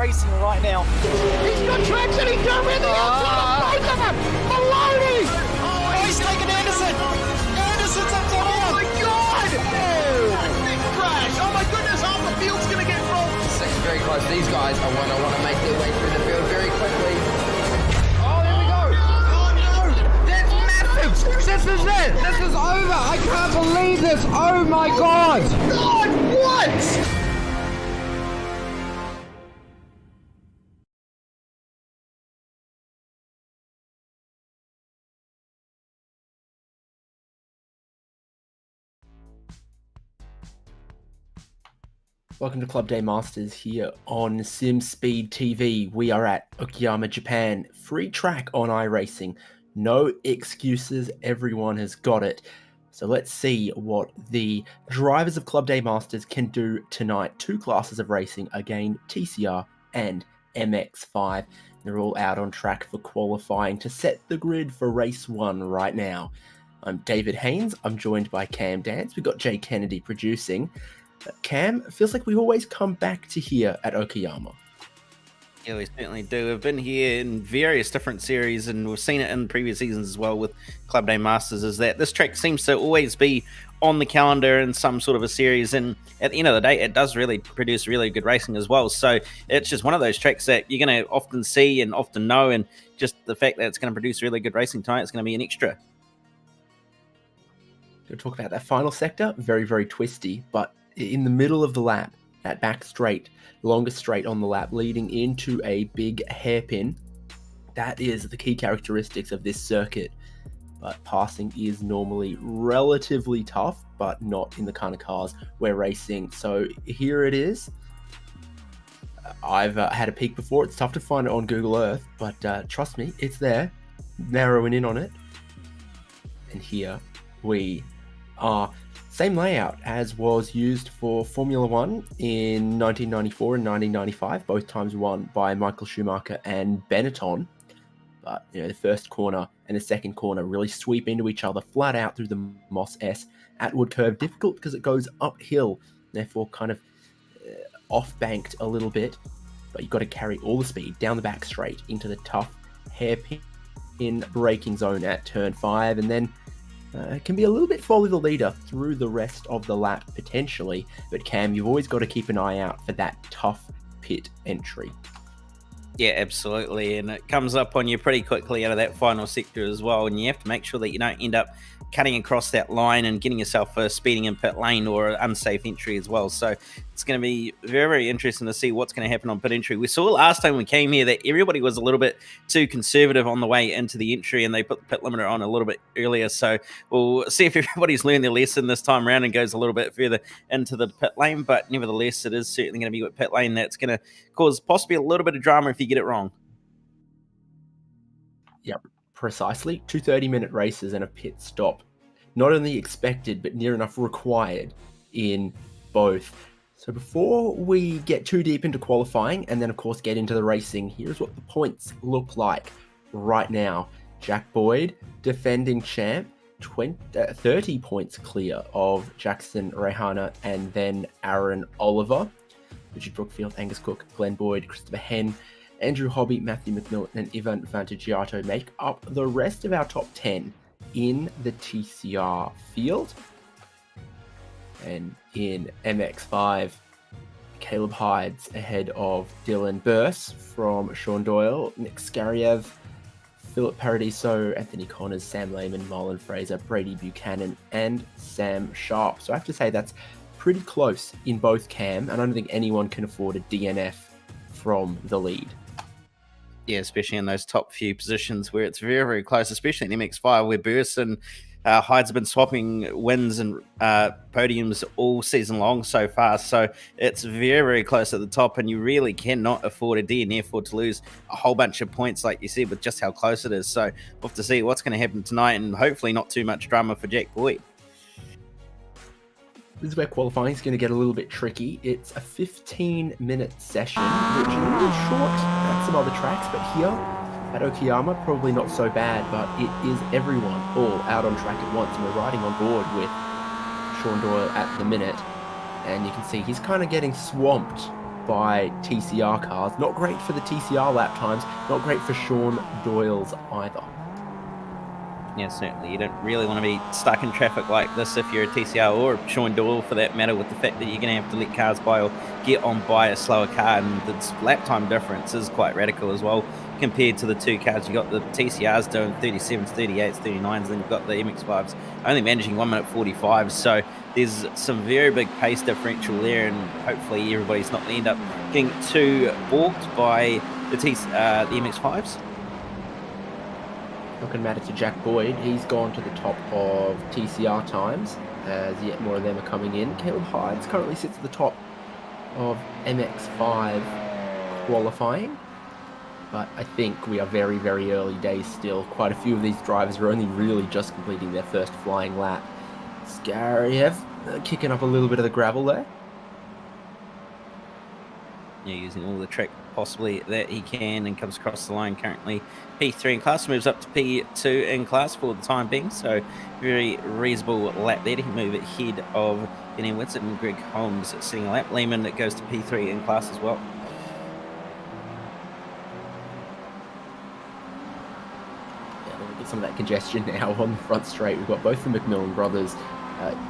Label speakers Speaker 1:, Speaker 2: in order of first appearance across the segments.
Speaker 1: iRacing right now.
Speaker 2: He's got traction, he's going with the outside of both of them! Maloney!
Speaker 1: Oh, he's taken Anderson! Anderson's up to
Speaker 2: Oh my God!
Speaker 1: Big crash! Oh my goodness, half the field's going to get rolled!
Speaker 3: Six very close. These guys are want to make their way through the field very quickly.
Speaker 2: Oh, there we go!
Speaker 3: Oh no! That's massive! This is it! This is over! I can't believe this! Oh my God!
Speaker 2: God, what?
Speaker 4: Welcome to Club Day Masters here on SimSpeed TV. We are at Okayama, Japan. Free track on iRacing. No excuses. Everyone has got it. So let's see what the drivers of Club Day Masters can do tonight. Two classes of racing, again, TCR and MX5. They're all out on track for qualifying to set the grid for race one right now. I'm David Haynes. I'm joined by Cam Dance. We've got Jay Kennedy producing. Cam, it feels like we always come back to here at Okayama.
Speaker 5: Yeah, we certainly do. We've been here in various different series, and we've seen it in previous seasons as well with Club Day Masters, is that this track seems to always be on the calendar in some sort of a series, and at the end of the day, it does really produce really good racing as well. So it's just one of those tracks that you're going to often see and often know, and just the fact that it's going to produce really good racing tonight is going to be an extra.
Speaker 4: We'll talk about that final sector. Very, very twisty, but in the middle of the lap, that back straight, longest straight on the lap, leading into a big hairpin. That is the key characteristics of this circuit. But passing is normally relatively tough, but not in the kind of cars we're racing. So here it is. I've had a peek before. It's tough to find it on Google Earth, but trust me, it's there. Narrowing in on it. And here we are. Same layout as was used for Formula One in 1994 and 1995, both times won by Michael Schumacher and Benetton. But the first corner and the second corner really sweep into each other flat out through the Moss S Atwood curve. Difficult because it goes uphill, therefore kind of off-banked a little bit. But you've got to carry all the speed down the back straight into the tough hairpin braking zone at turn 5, and then it can be a little bit follow the leader through the rest of the lap potentially, but Cam, you've always got to keep an eye out for that tough pit entry.
Speaker 5: Yeah, absolutely, and it comes up on you pretty quickly out of that final sector as well, and you have to make sure that you don't end up cutting across that line and getting yourself a speeding in pit lane or an unsafe entry as well. So it's going to be very, very interesting to see what's going to happen on pit entry. We saw last time we came here that everybody was a little bit too conservative on the way into the entry, and they put the pit limiter on a little bit earlier. So we'll see if everybody's learned their lesson this time around and goes a little bit further into the pit lane. But nevertheless, it is certainly going to be a pit lane that's going to cause possibly a little bit of drama if you get it wrong.
Speaker 4: Yep, precisely. 2 30-minute races and a pit stop. Not only expected, but near enough required in both. So before we get too deep into qualifying and then, of course, get into the racing, here's what the points look like right now. Jack Boyd, defending champ, 30 points clear of Jackson Rehana and then Aaron Oliver. Richard Brookfield, Angus Cook, Glenn Boyd, Christopher Henn, Andrew Hobby, Matthew McMillan, and Ivan Vantagiato make up the rest of our top 10 in the TCR field. And in MX5, Caleb Hydes ahead of Dylan Burse from Sean Doyle, Nick Skariev, Philip Paradiso, Anthony Connors, Sam Lehman, Marlon Fraser, Brady Buchanan, and Sam Sharp. So I have to say that's pretty close in both, Cam, and I don't think anyone can afford a DNF from the lead.
Speaker 5: Yeah, especially in those top few positions where it's very, very close, especially in MX5 where Burse and Hyde's have been swapping wins and podiums all season long so far. So it's very, very close at the top, and you really cannot afford a DNF or to lose a whole bunch of points, like you said, with just how close it is. So we'll have to see what's going to happen tonight, and hopefully not too much drama for Jack Boyd.
Speaker 4: This is where qualifying is going to get a little bit tricky. It's a 15-minute session, which is a little short at some other tracks, but here at Okayama, probably not so bad, but it is everyone all out on track at once, and we're riding on board with Sean Doyle at the minute, and you can see he's kind of getting swamped by TCR cars. Not great for the TCR lap times, not great for Sean Doyle's either.
Speaker 5: Yeah, certainly. You don't really want to be stuck in traffic like this if you're a TCR or Sean Doyle for that matter, with the fact that you're going to have to let cars by or get on by a slower car, and the lap time difference is quite radical as well compared to the two cars. You've got the TCRs doing 37s, 38s, 39s, then you've got the MX-5s only managing 1 minute 45, so there's some very big pace differential there, and hopefully everybody's not going to end up getting too balked by the MX-5s.
Speaker 4: Not going to matter to Jack Boyd. He's gone to the top of TCR times as yet more of them are coming in. Caleb Hydes currently sits at the top of MX-5 qualifying, but I think we are very, very early days still. Quite a few of these drivers are only really just completing their first flying lap. Skariev kicking up a little bit of the gravel there.
Speaker 5: Yeah, using all the track possibly that he can, and comes across the line currently P3 in class, moves up to P2 in class for the time being, so very reasonable lap there to move ahead of Benny Whitsitt and Greg Holmes sitting a lap. Lehman that goes to P3 in class as well.
Speaker 4: Yeah, we'll get some of that congestion now on the front straight. We've got both the McMillan brothers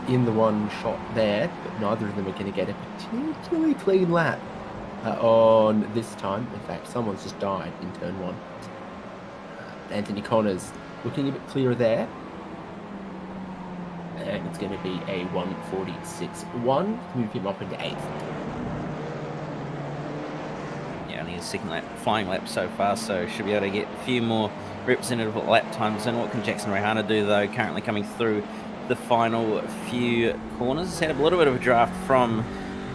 Speaker 4: in the one shot there, but neither of them are going to get a particularly clean lap on this time. In fact, someone's just died in turn one. Anthony Connors looking a bit clearer there. And it's going to be a 1:46.1. Move him up into 8th.
Speaker 5: Yeah, only his second lap, flying lap so far, so should be able to get a few more representative lap times. And what can Jackson Rehana do, though, currently coming through the final few corners? He's had a little bit of a draft from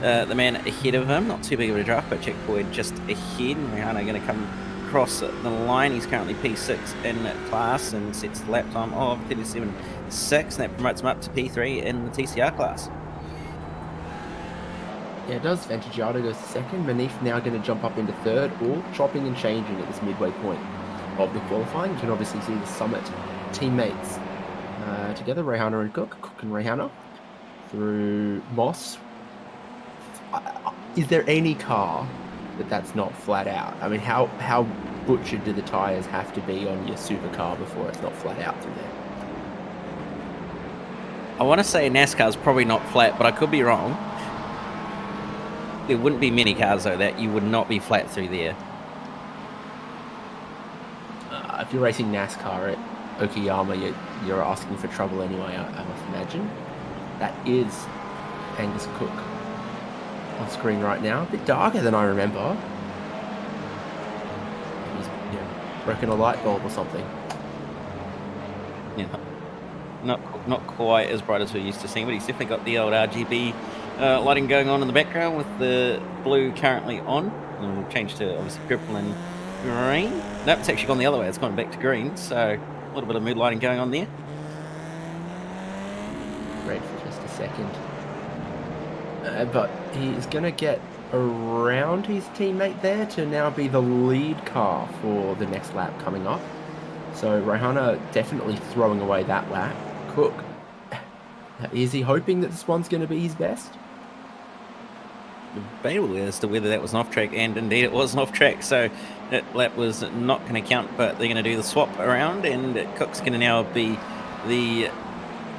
Speaker 5: the man ahead of him. Not too big of a draft, but Jack Boyd just ahead. And Rehana going to come across the line. He's currently P6 in class and sets the lap time of 37.6, and that promotes him up to P3 in the TCR class.
Speaker 4: Yeah, it does. Vantagiato goes to second. Manif now going to jump up into third, all chopping and changing at this midway point of the qualifying. You can obviously see the Summit teammates together, Rehana and Cook and Rehana through Moss. Is there any car that's not flat out? I mean, how butchered do the tyres have to be on your supercar before it's not flat out through there?
Speaker 5: I want to say NASCAR's probably not flat, but I could be wrong. There wouldn't be many cars, though, that you would not be flat through there.
Speaker 4: If you're racing NASCAR at Okayama, you're asking for trouble anyway, I must imagine. That is Angus Cook on screen right now. A bit darker than I remember. He's broken a light bulb or something.
Speaker 5: Yeah, not quite as bright as we're used to seeing, but he's definitely got the old RGB lighting going on in the background with the blue currently on. And we'll change to obviously purple and green. Nope, it's actually gone the other way. It's gone back to green, so a little bit of mood lighting going on there.
Speaker 4: Great for just a second. But he's going to get around his teammate there to now be the lead car for the next lap coming up. So Rehana definitely throwing away that lap. Cook, is he hoping that this one's going to be his best?
Speaker 5: Debatable as to whether that was an off track, and indeed it was an off track, so that lap was not going to count, but they're going to do the swap around, and Cook's going to now be the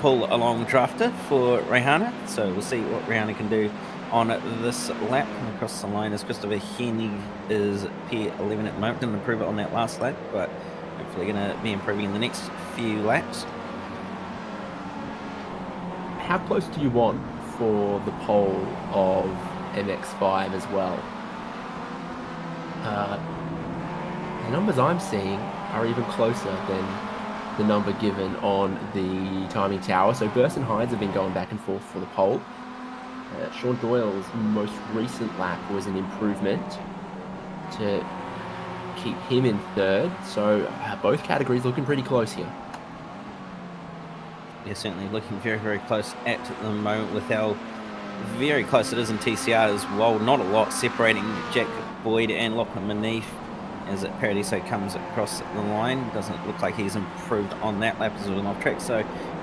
Speaker 5: pull along drafter for Rehana, so we'll see what Rehana can do on this lap. And across the line as Christopher Hennig is P11 at the moment. Didn't improve it on that last lap, but hopefully going to be improving in the next few laps.
Speaker 4: How close do you want for the pole of MX-5 as well? The numbers I'm seeing are even closer than the number given on the timing tower. So Burst and Hydes have been going back and forth for the pole. Sean Doyle's most recent lap was an improvement to keep him in third. So both categories looking pretty close here.
Speaker 5: Yeah, certainly looking very, very close at the moment with how very close it is in TCR as well. Not a lot separating Jack Boyd and Lachlan Manif as Paradiso comes across the line. Doesn't look like he's improved on that lap as it was an off track, so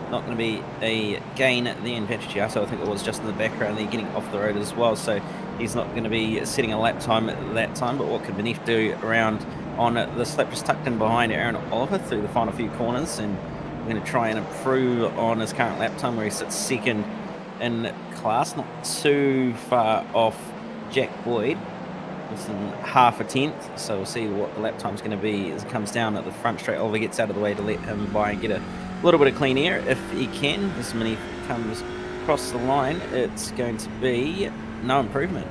Speaker 5: not going to be a gain there in Vantagiato. I think it was just in the background there getting off the road as well. So he's not going to be setting a lap time at that time. But what can Beneath do around on this lap, just tucked in behind Aaron Oliver through the final few corners, and we're going to try and improve on his current lap time where he sits second in class, not too far off Jack Boyd, within half a tenth. So we'll see what the lap time's going to be as it comes down at the front straight. Oliver gets out of the way to let him by and get a little bit of clean air if he can. As Beneath comes across the line, it's going to be no improvement.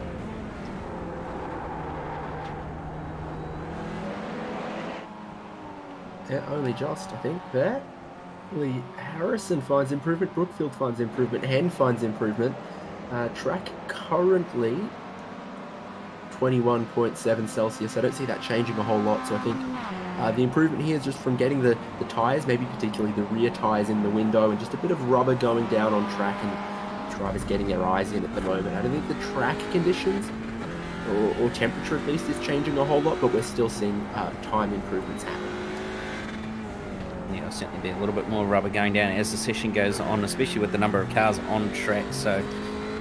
Speaker 4: Yeah, only just, I think, there. Lee Harrison finds improvement, Brookfield finds improvement, Hen finds improvement. Track currently 21.7 Celsius. I don't see that changing a whole lot, so I think the improvement here is just from getting the tyres, maybe particularly the rear tyres in the window, and just a bit of rubber going down on track, and drivers getting their eyes in at the moment. I don't think the track conditions or temperature at least is changing a whole lot, but we're still seeing time improvements happen.
Speaker 5: Yeah, there'll certainly be a little bit more rubber going down as the session goes on, especially with the number of cars on track. So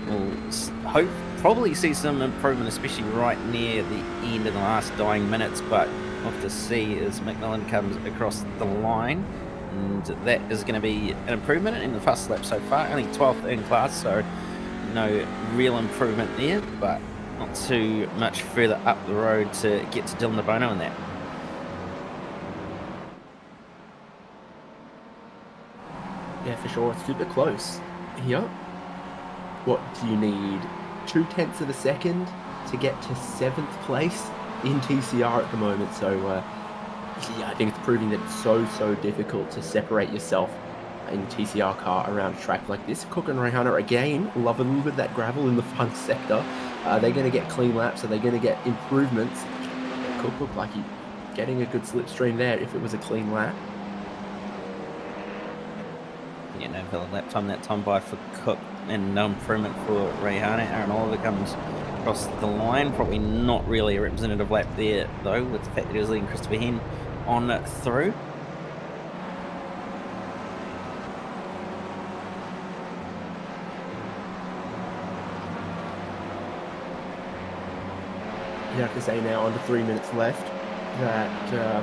Speaker 5: we'll probably see some improvement, especially right near the end of the last dying minutes. But we'll have to see as McMillan comes across the line. And that is going to be an improvement in the fast lap so far. Only 12th in class, so no real improvement there. But not too much further up the road to get to Dylan DeBono in that.
Speaker 4: Yeah, for sure. It's super close here. What do you need? 0.2 of a second to get to 7th place in TCR at the moment. So, yeah, I think it's proving that it's so difficult to separate yourself in a TCR car around a track like this. Cook and Rayhana, again, love a little bit of that gravel in the front sector. They're going to get clean laps, so they're going to get improvements. Cook looked like he's getting a good slipstream there if it was a clean lap.
Speaker 5: Yeah, no valid lap time that time by for Cook, and no improvement for Rayhana. Aaron Oliver comes across the line. Probably not really a representative lap there, though, with the fact that he was leading Christopher Hen on through.
Speaker 4: You have to say now, under 3 minutes left, that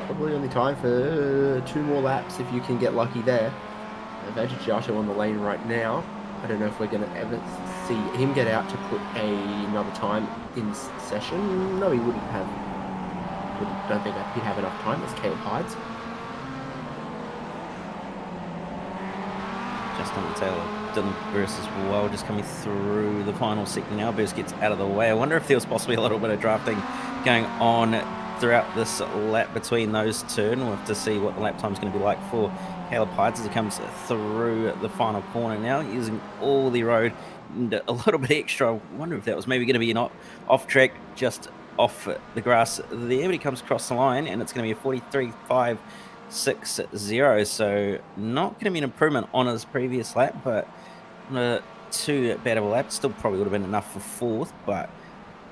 Speaker 4: probably only time for 2 more laps if you can get lucky there. Veggiato on the lane right now. I don't know if we're going to ever see him get out to put another time in session. No, he wouldn't have. Don't think he'd have enough time. That's Caleb Hydes.
Speaker 5: Just on the tail of Dylan Burris as well, just coming through the final sector now. Burris gets out of the way. I wonder if there was possibly a little bit of drafting going on throughout this lap between those two, and we'll have to see what the lap time is going to be like for Caleb Hydes as he comes through the final corner now, using all the road and a little bit extra. I wonder if that was maybe going to be an off track, just off the grass there, but he comes across the line and it's going to be a 43.560, so not going to be an improvement on his previous lap, but not too bad of a lap. Still probably would have been enough for 4th, but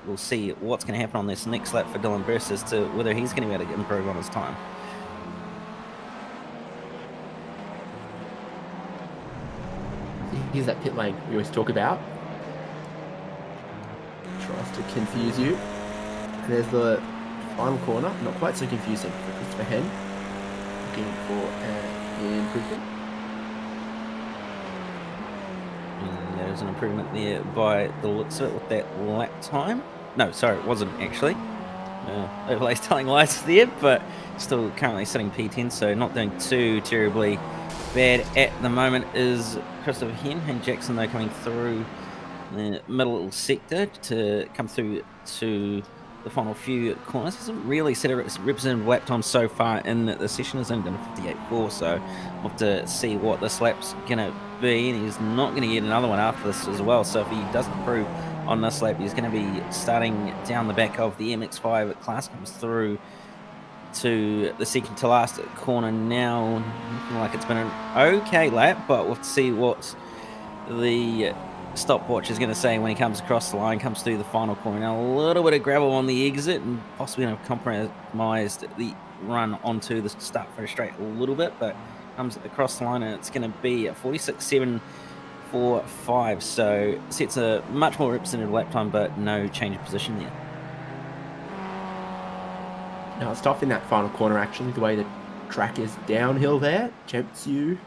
Speaker 5: we'll see what's going to happen on this next lap for Dylan Burris as to whether he's going to be able to improve on his time.
Speaker 4: Here's that pit lane we always talk about. Tries to confuse you. And there's the final corner. Not quite so confusing for Christopher Hen. Looking for an improvement.
Speaker 5: And there's an improvement there by the looks of it with that lap time. No, sorry, it wasn't actually. Overlay's telling lies there, but still currently sitting P10, so not doing too terribly bad at the moment is Christopher Hen. And Jackson, though, coming through the middle sector to come through to the final few corners. Hasn't really set a representative lap time so far in the session. Has only done a 58.4, so we'll have to see what this lap's going to be, and he's not going to get another one after this as well. So if he doesn't improve on this lap, he's going to be starting down the back of the MX-5 class. Comes through to the second to last corner now. Looking like it's been an okay lap, but we'll have to see what the stopwatch is going to say when he comes across the line, comes through the final corner. Now a little bit of gravel on the exit and possibly going to have compromised the run onto the start finish straight a little bit, but comes across the line and it's going to be a 46.7 4.5, so sets a much more representative lap time, but no change of position there.
Speaker 4: Now it's tough in that final corner, actually. The way the track is downhill there tempts you.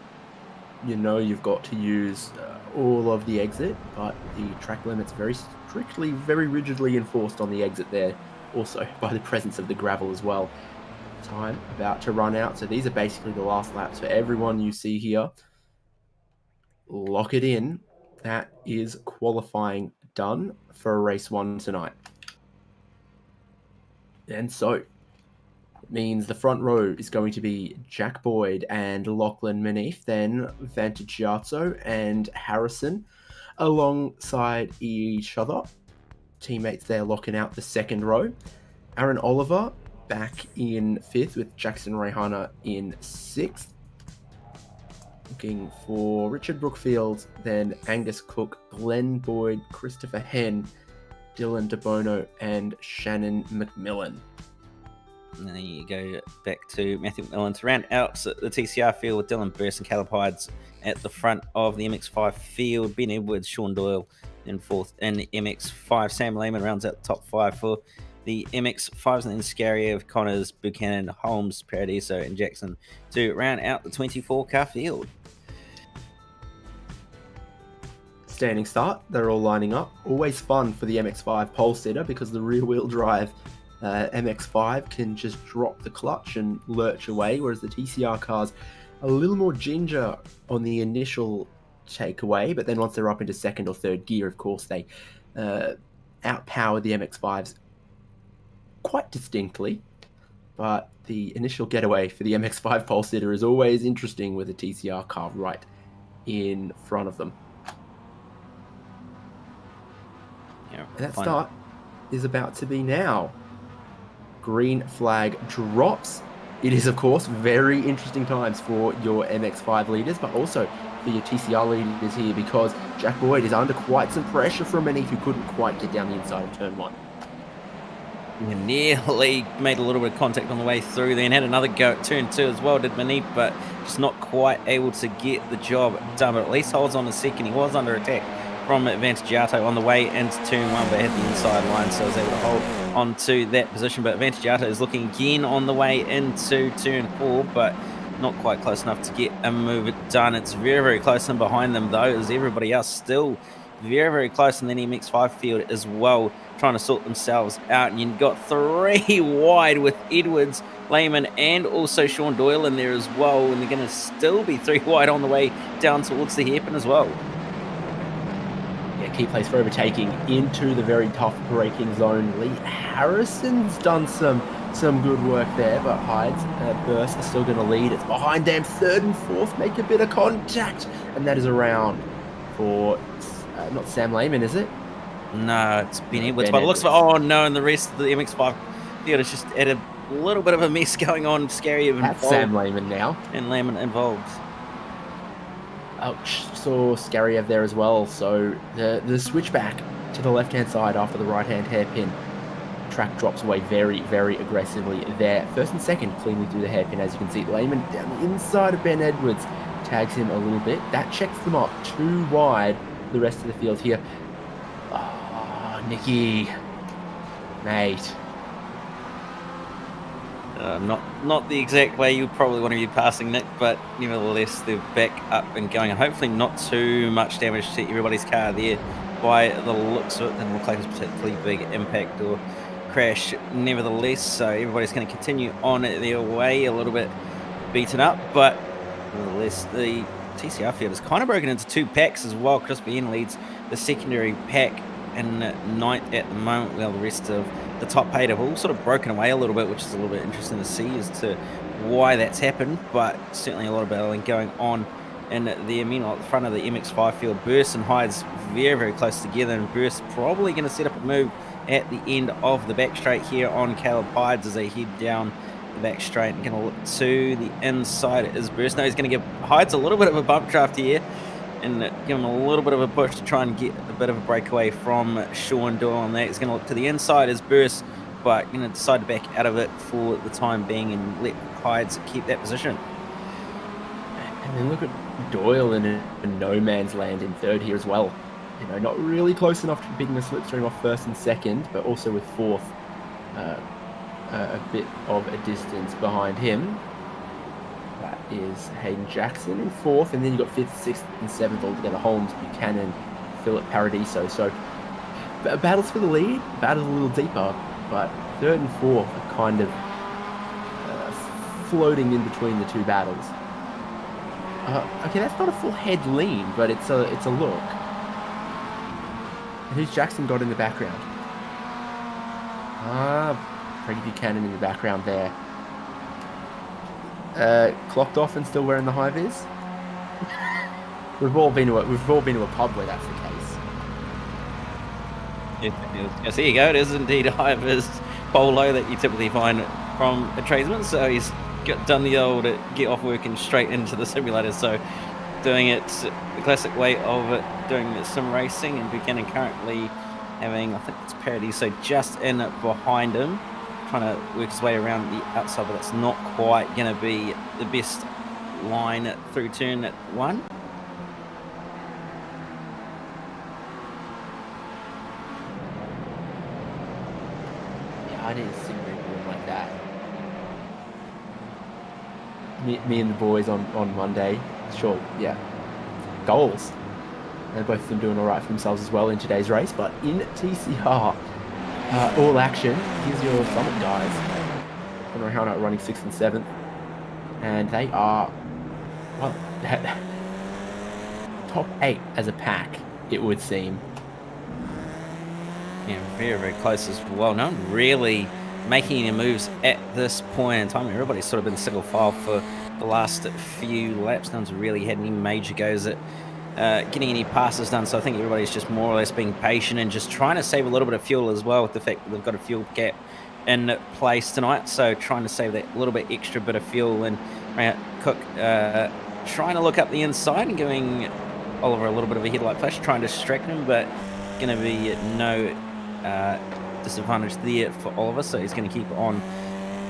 Speaker 4: You know you've got to use all of the exit, but the track limit's very strictly, very rigidly enforced on the exit there. Also by the presence of the gravel as well. Time about to run out, so these are basically the last laps for everyone you see here. Lock it in. That is qualifying done for race 1 tonight. And so it means the front row is going to be Jack Boyd and Lachlan Manif, then Vantagiato and Harrison alongside each other. Teammates there locking out the second row. Aaron Oliver back in 5th with Jackson Rehana in 6th. Looking for Richard Brookfield, then Angus Cook, Glenn Boyd, Christopher Henn, Dylan DeBono, and Shannon McMillan.
Speaker 5: And then you go back to Matthew McMillan to round out the TCR field with Dylan Burst and Caleb Hydes at the front of the MX5 field. Ben Edwards, Sean Doyle in 4th. And the MX5, Sam Lehman rounds out the top 5 for the MX5s, and then Scaria, Connors, Buchanan, Holmes, Paradiso, and Jackson to round out the 24-car field.
Speaker 4: Standing start, they're all lining up. Always fun for the MX5 pole sitter because the rear-wheel drive MX5 can just drop the clutch and lurch away, whereas the TCR cars a little more ginger on the initial takeaway, but then once they're up into second or third gear, of course, they outpower the MX5s quite distinctly. But the initial getaway for the MX5 pole sitter is always interesting with a TCR car right in front of them.
Speaker 5: Yeah,
Speaker 4: And that start is about to be now. Green flag drops. It is, of course, very interesting times for your MX5 leaders, but also for your TCR leaders here, because Jack Boyd is under quite some pressure from Manif, who couldn't quite get down the inside of turn 1.
Speaker 5: You nearly made a little bit of contact on the way through, then had another go at turn 2 as well, did Manif, but just not quite able to get the job done, but at least holds on a second. He was under attack from Vantagiato on the way into turn 1, but hit the inside line, so was able to hold on to that position. But Vantagiato is looking again on the way into turn 4, but not quite close enough to get a move done. It's very, very close, and behind them, though, is everybody else still very, very close, and then MX5 field as well, trying to sort themselves out. And you've got 3 wide with Edwards, Lehman, and also Sean Doyle in there as well, and they're going to still be 3 wide on the way down towards the hairpin as well.
Speaker 4: Yeah, key place for overtaking into the very tough braking zone. Lee Harrison's done some good work there, but Hyde's Burst are still going to lead. It's behind them, 3rd and 4th, make a bit of contact, and that is around for not Sam Lehman, is it?
Speaker 5: No, it's Ben Edwards.
Speaker 4: Ben
Speaker 5: But it looks like,
Speaker 4: Edwards.
Speaker 5: oh no, and the rest of the MX5 field is just at a little bit of a mess going on. Scary even
Speaker 4: That's Sam Lehman now.
Speaker 5: and Lehman involved.
Speaker 4: Ouch, saw Scariev there as well. So the switchback to the left-hand side after the right-hand hairpin. Track drops away very, very aggressively there. 1st and 2nd cleanly through the hairpin, as you can see. Lehman down the inside of Ben Edwards tags him a little bit. That checks them up 2 wide. The rest of the field here. Oh, Nicky, mate.
Speaker 5: Not the exact way you probably want to be passing, Nick, but nevertheless they're back up and going, and hopefully not too much damage to everybody's car there by the looks of it. Doesn't look like it's a particularly big impact or crash nevertheless, so everybody's going to continue on their way, a little bit beaten up, but nevertheless the TCR field is kind of broken into 2 packs as well. Crispy N leads the secondary pack in 9th at the moment, while the rest of the top 8 have all sort of broken away a little bit, which is a little bit interesting to see as to why that's happened, but certainly a lot of battling going on in the at the front of the MX5 field. Burst and Hyde's very, very close together, and Burst probably going to set up a move at the end of the back straight here on Caleb Hyde's as they head down the back straight and going to look to the inside is Burst. Now he's going to give Hyde's a little bit of a bump draft here and give him a little bit of a push to try and get a bit of a breakaway from Sean Doyle on that. He's going to look to the inside as Burst, but going to decide to back out of it for the time being and let Hyde's keep that position.
Speaker 4: And then look at Doyle in a no man's land in third here as well. You know, not really close enough to beating the slipstream off first and second, but also with fourth a bit of a distance behind him. That is Hayden Jackson in fourth, and then you've got fifth, sixth, and seventh all together. Holmes, Buchanan, Philip Paradiso. So battles for the lead, battles a little deeper, but third and fourth are kind of floating in between the two battles. Okay, that's not a full head lean, but it's a look. And who's Jackson got in the background? Freddie Buchanan in the background there. Clocked off and still wearing the high vis. We've all been to a pub where that's the case.
Speaker 5: Yes, here you go. It is indeed a high vis polo that you typically find from a tradesman. So he's done the old get off work and straight into the simulator. So doing it the classic way of doing sim racing, and Buchanan currently having, I think it's Paradiso just in behind him, trying to work his way around the outside, but that's not quite going to be the best line through turn one.
Speaker 4: Yeah, I need a sim win like that. Me and the boys on Monday, sure, yeah, goals. And both of them doing all right for themselves as well in today's race, but in TCR, all action. Here's your Summit guys. Rehana running 6th and 7th, and they are, well, top 8 as a pack, it would seem.
Speaker 5: Yeah, very, very close as well. No one really making any moves at this point in time. Everybody's sort of been single file for the last few laps. No one's really had any major goes at getting any passes done. So I think everybody's just more or less being patient and just trying to save a little bit of fuel as well, with the fact that they've got a fuel cap in place tonight. So trying to save that little bit extra bit of fuel. And Cook trying to look up the inside and giving Oliver a little bit of a headlight flash, trying to distract him, but going to be no disadvantage there for Oliver. So he's going to keep on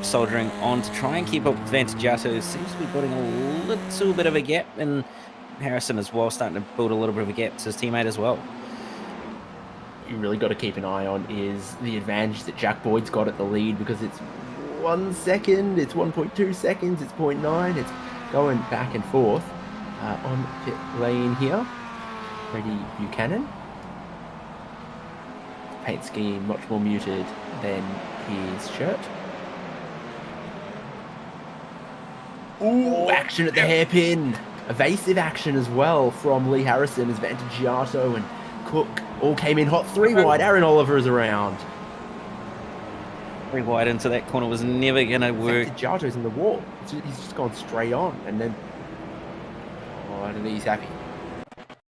Speaker 5: soldiering on to try and keep up with Vantagiato, who seems to be building a little bit of a gap, and Harrison as well starting to build a little bit of a gap to his teammate as well.
Speaker 4: You really got to keep an eye on is the advantage that Jack Boyd's got at the lead, because it's 1 second, it's 1.2 seconds, it's 0.9, it's going back and forth on pit lane here. Freddie Buchanan. Paint scheme much more muted than his shirt. Ooh, action at the hairpin. Evasive action as well from Lee Harrison as Vantagiato and Cook all came in hot 3 wide. Aaron Oliver is around.
Speaker 5: 3 wide into that corner was never going to work.
Speaker 4: Vantagiato's in the wall. He's just gone straight on, and then I don't think he's happy.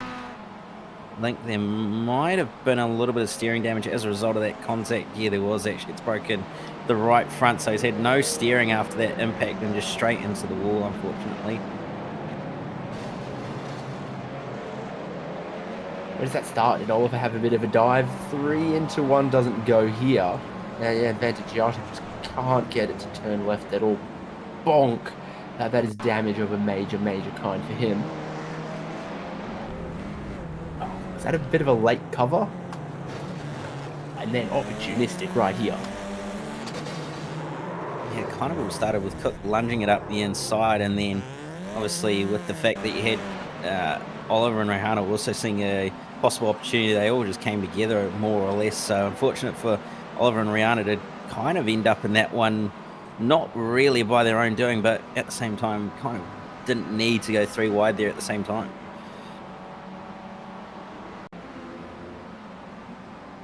Speaker 5: I think there might have been a little bit of steering damage as a result of that contact. Yeah, there was actually. It's broken the right front, so he's had no steering after that impact and just straight into the wall, unfortunately.
Speaker 4: Where does that start? Did Oliver have a bit of a dive? 3 into 1 doesn't go here. Now, yeah, Vantagiato just can't get it to turn left at all. Bonk! That is damage of a major, major kind for him. Is that a bit of a late cover? And then opportunistic right here.
Speaker 5: Yeah, kind of all started with Cook lunging it up the inside, and then obviously with the fact that you had Oliver and Rehana also seeing a possible opportunity, they all just came together more or less. So unfortunate for Oliver and Rehana to kind of end up in that one, not really by their own doing, but at the same time kind of didn't need to go 3 wide there at the same time.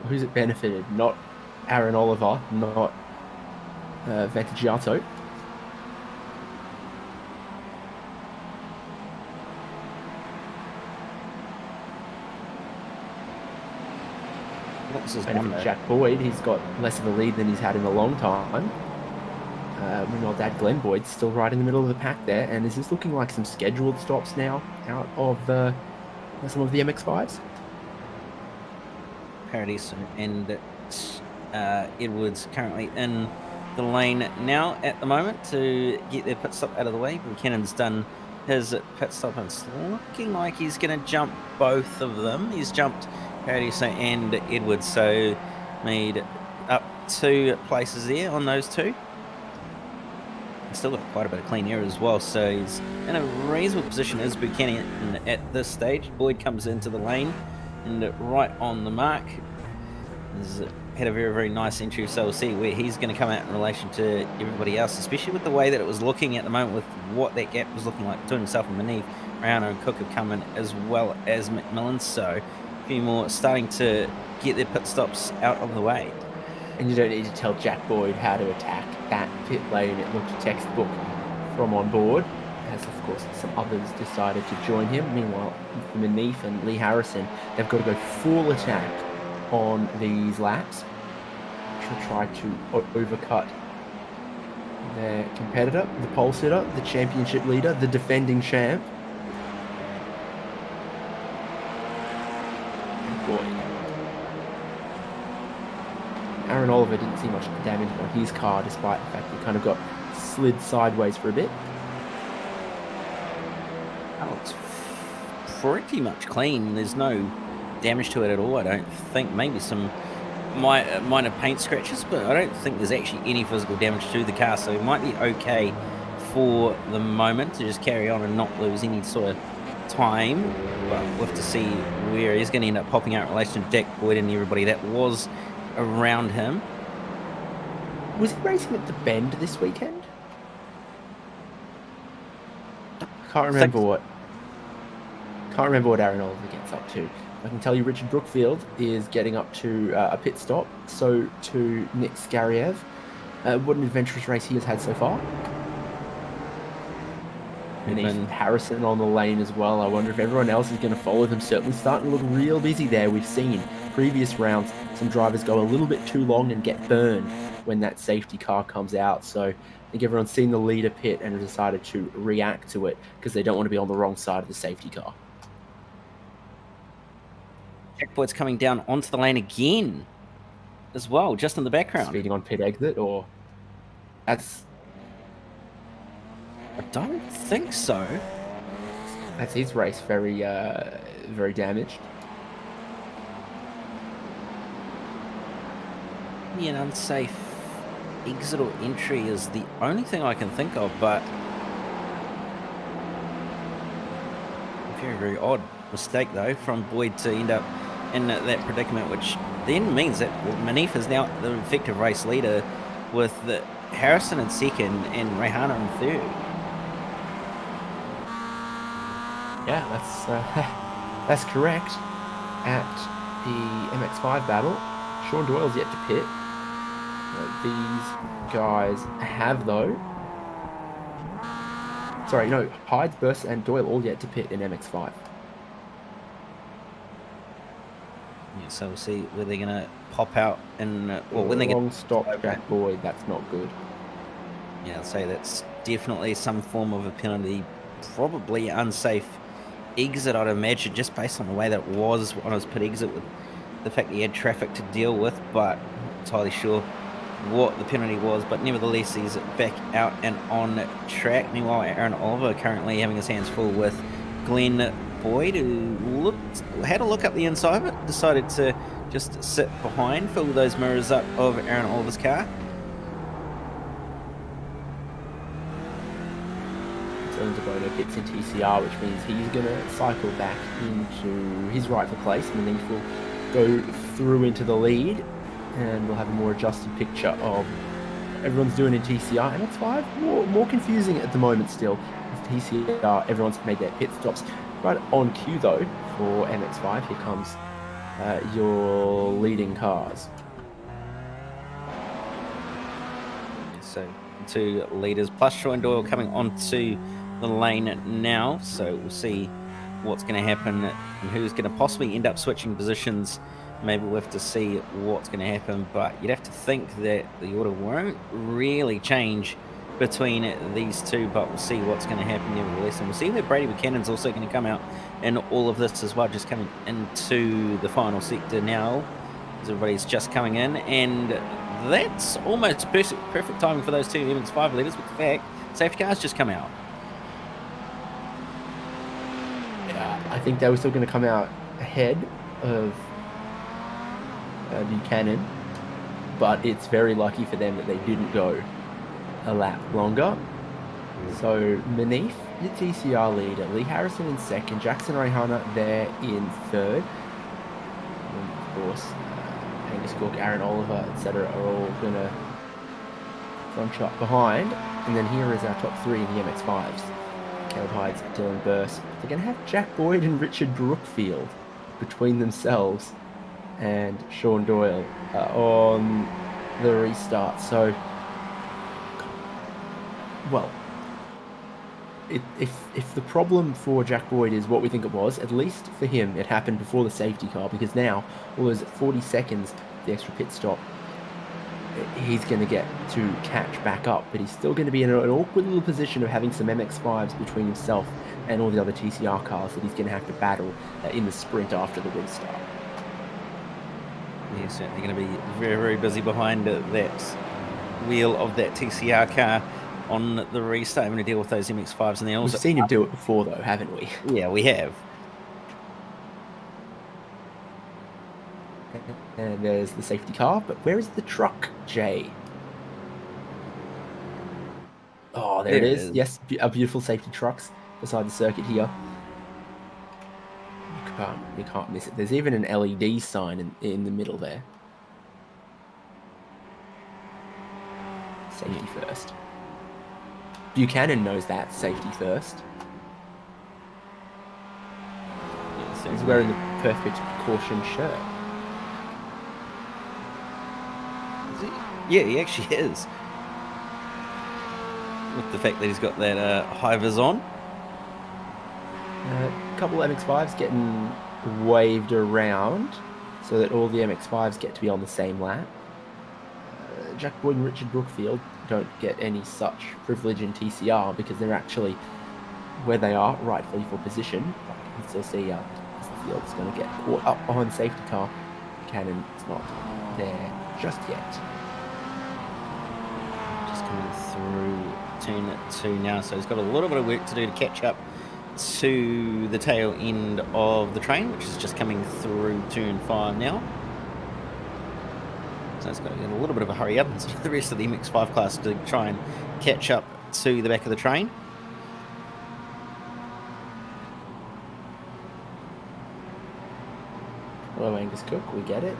Speaker 4: Who's it benefited? Not Aaron Oliver, not Vantagiato. Jack Boyd, he's got less of a lead than he's had in a long time. Meanwhile, Dad Glenn Boyd's still right in the middle of the pack there, and is this looking like some scheduled stops now out of some of the MX-5s?
Speaker 5: Paradiso and Edwards currently in the lane now at the moment to get their pit stop out of the way. Buchanan's done his pit stop, and it's looking like he's going to jump both of them. He's jumped Paradise and Edwards, so made up 2 places there on those 2. He's still got quite a bit of clean air as well, so he's in a reasonable position as Buchanan at this stage. Boyd comes into the lane and right on the mark. He's had a very, very nice entry, so we'll see where he's going to come out in relation to everybody else, especially with the way that it was looking at the moment, with what that gap was looking like between himself and Maneve. Rayano and Cook have come in, as well as McMillan, so a few more starting to get their pit stops out of the way.
Speaker 4: And you don't need to tell Jack Boyd how to attack that pit lane. It looked textbook from on board, as of course some others decided to join him. Meanwhile, Maneve and Lee Harrison, they've got to go full attack on these laps to try to overcut their competitor, the pole sitter, the championship leader, the defending champ. Boy. Aaron Oliver didn't see much damage on his car, despite the fact he kind of got slid sideways for a bit.
Speaker 5: Oh, it's pretty much clean. There's no damage to it at all, I don't think. Maybe some minor paint scratches, but I don't think there's actually any physical damage to the car, so it might be okay for the moment to just carry on and not lose any sort of time. But we'll have to see where he's going to end up popping out in relation to Jack Boyd and everybody that was around him.
Speaker 4: Was he racing at the Bend this weekend? Can't remember what Aaron Oliver gets up to. I can tell you Richard Brookfield is getting up to a pit stop, so to Nick Skariev. What an adventurous race he has had so far. And Ethan Harrison on the lane as well. I wonder if everyone else is going to follow them. Certainly starting to look real busy there. We've seen previous rounds some drivers go a little bit too long and get burned when that safety car comes out. So I think everyone's seen the leader pit and decided to react to it because they don't want to be on the wrong side of the safety car.
Speaker 5: Jack Boyd's coming down onto the lane again as well, just in the background.
Speaker 4: Speeding on pit exit, or that's...
Speaker 5: I don't think so.
Speaker 4: That's his race, very damaged.
Speaker 5: Maybe an unsafe exit or entry is the only thing I can think of, but very, very odd mistake though from Boyd to end up in that predicament, which then means that Manif is now the effective race leader with Harrison in second and Rayhana in third.
Speaker 4: Yeah, that's correct. At the MX5 battle, Sean Doyle's yet to pit. These guys have though. Sorry, no, Hyde, Burst, and Doyle all yet to pit in MX5.
Speaker 5: Yeah, so we'll see where they're gonna pop out and when they get
Speaker 4: long stop Jack Boyd. That's not good.
Speaker 5: Yeah, I'd say that's definitely some form of a penalty, probably unsafe exit, I'd imagine, just based on the way that it was on his pit exit with the fact that he had traffic to deal with, but I'm not entirely sure what the penalty was, but nevertheless he's back out and on track. Meanwhile, Aaron Oliver currently having his hands full with Glenn Boyd, who had a look up the inside of it, decided to just sit behind, fill those mirrors up of Aaron Oliver's car.
Speaker 4: Bono gets in TCR, which means he's going to cycle back into his rightful place, and then he will go through into the lead, and we'll have a more adjusted picture of what everyone's doing in TCR. And it's more confusing at the moment still. With TCR, everyone's made their pit stops. Right on cue though for MX5, here comes your leading cars.
Speaker 5: So 2 leaders plus Troy and Doyle coming onto the lane now, so we'll see what's going to happen and who's going to possibly end up switching positions. Maybe we'll have to see what's going to happen, but you'd have to think that the order won't really change between these two, but we'll see what's going to happen nevertheless. And we'll see where Brady Buchanan's also going to come out in all of this as well, just coming into the final sector now as everybody's just coming in, and that's almost perfect timing for those 2 MX5 leaders with the fact safety cars just come out.
Speaker 4: I think they were still going to come out ahead of Buchanan, but it's very lucky for them that they didn't go a lap longer. So Manif, the TCR leader, Lee Harrison in second, Jackson Rayhana there in third. And of course, Angus Cook, Aaron Oliver, etc. are all going to front shot behind. And then here is our top three in the MX-5s. Caleb Hydes, Dylan Burse. They're going to have Jack Boyd and Richard Brookfield between themselves and Sean Doyle on the restart. So, well, if the problem for Jack Boyd is what we think it was, at least for him, it happened before the safety car, because now, all those 40 seconds, the extra pit stop, he's going to get to catch back up, but he's still going to be in an awkward little position of having some MX-5s between himself and all the other TCR cars that he's going to have to battle in the sprint after the restart.
Speaker 5: Yeah, certainly going to be very, very busy behind that wheel of that TCR car on the restart, having to deal with those MX-5s. And then also,
Speaker 4: we've seen him do it before, though, haven't we?
Speaker 5: Yeah, we have.
Speaker 4: And there's the safety car, but where is the truck, Jay? Oh, there it is. Yes, a beautiful safety trucks beside the circuit here. You can't miss it. There's even an LED sign in the middle there. Safety first. Buchanan knows that, safety first. He's wearing the perfect caution shirt.
Speaker 5: Yeah, he actually is. With the fact that he's got that high vis on.
Speaker 4: A couple of MX-5s getting waved around so that all the MX-5s get to be on the same lap. Jack Boyd and Richard Brookfield don't get any such privilege in TCR because they're actually where they are, rightfully for position. But you can still see as the field is going to get caught up behind the safety car. Cannon is not there just yet.
Speaker 5: Just coming through turn 2 now, so he's got a little bit of work to do to catch up to the tail end of the train, which is just coming through turn 5 now. So it's got to get a little bit of a hurry up, and so the rest of the MX-5 class to try and catch up to the back of the train.
Speaker 4: Hello, Angus Cook, we get it.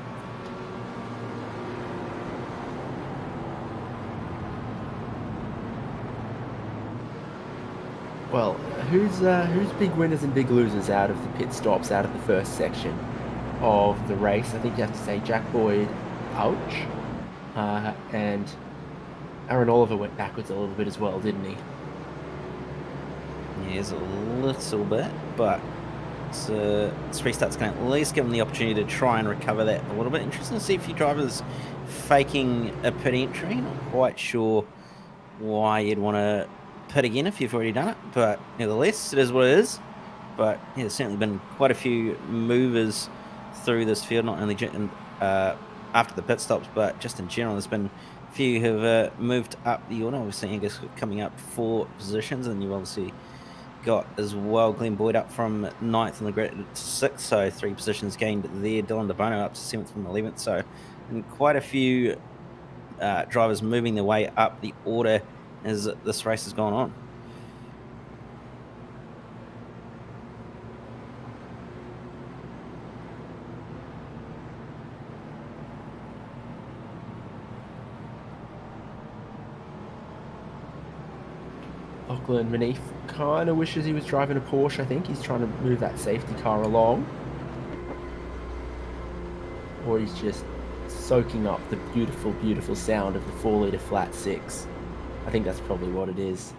Speaker 4: Well, who's big winners and big losers out of the pit stops, out of the first section of the race? I think you have to say Jack Boyd, ouch, and Aaron Oliver went backwards a little bit as well, didn't he?
Speaker 5: Yes, a little bit, but this restart's going to at least give him the opportunity to try and recover that a little bit. Interesting to see a few drivers faking a pit entry. Not quite sure why you'd want to pit again if you've already done it, but nevertheless, it is what it is. But yeah, there's certainly been quite a few movers through this field, not only after the pit stops, but just in general. There's been a few who have moved up the order. Obviously, Angus coming up 4 positions, and you've obviously got as well Glenn Boyd up from 9th in the grid to 6th, so 3 positions gained there. Dylan DeBono up to 7th from 11th, so and quite a few drivers moving their way up the order as this race has gone on.
Speaker 4: Lachlan Manif kind of wishes he was driving a Porsche, I think. He's trying to move that safety car along. Or he's just soaking up the beautiful, beautiful sound of the 4-litre flat 6. I think that's probably what it is.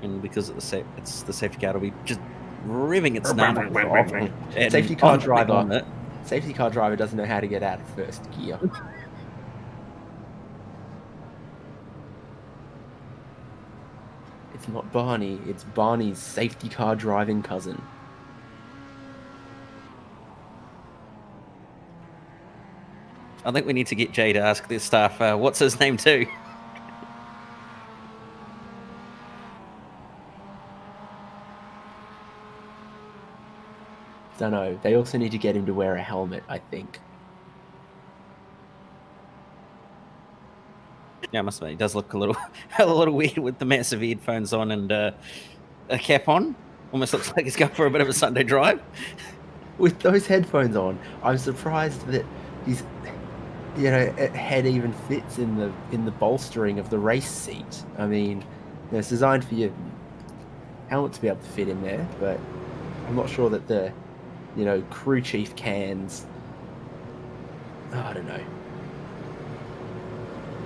Speaker 5: And because it's the safety car, it'll be just revving its number.
Speaker 4: Safety car driver doesn't know how to get out of first gear. It's not Barney, it's Barney's safety car driving cousin.
Speaker 5: I think we need to get Jay to ask their staff, what's his name too?
Speaker 4: Don't know. They also need to get him to wear a helmet, I think.
Speaker 5: Yeah, I must admit, he does look a little a little weird with the massive headphones on and a cap on. Almost looks like he's going for a bit of a Sunday drive.
Speaker 4: With those headphones on, I'm surprised that his, head even fits in the bolstering of the race seat. I mean, it's designed for your helmet to be able to fit in there, but I'm not sure that the, crew chief cans. Oh, I don't know.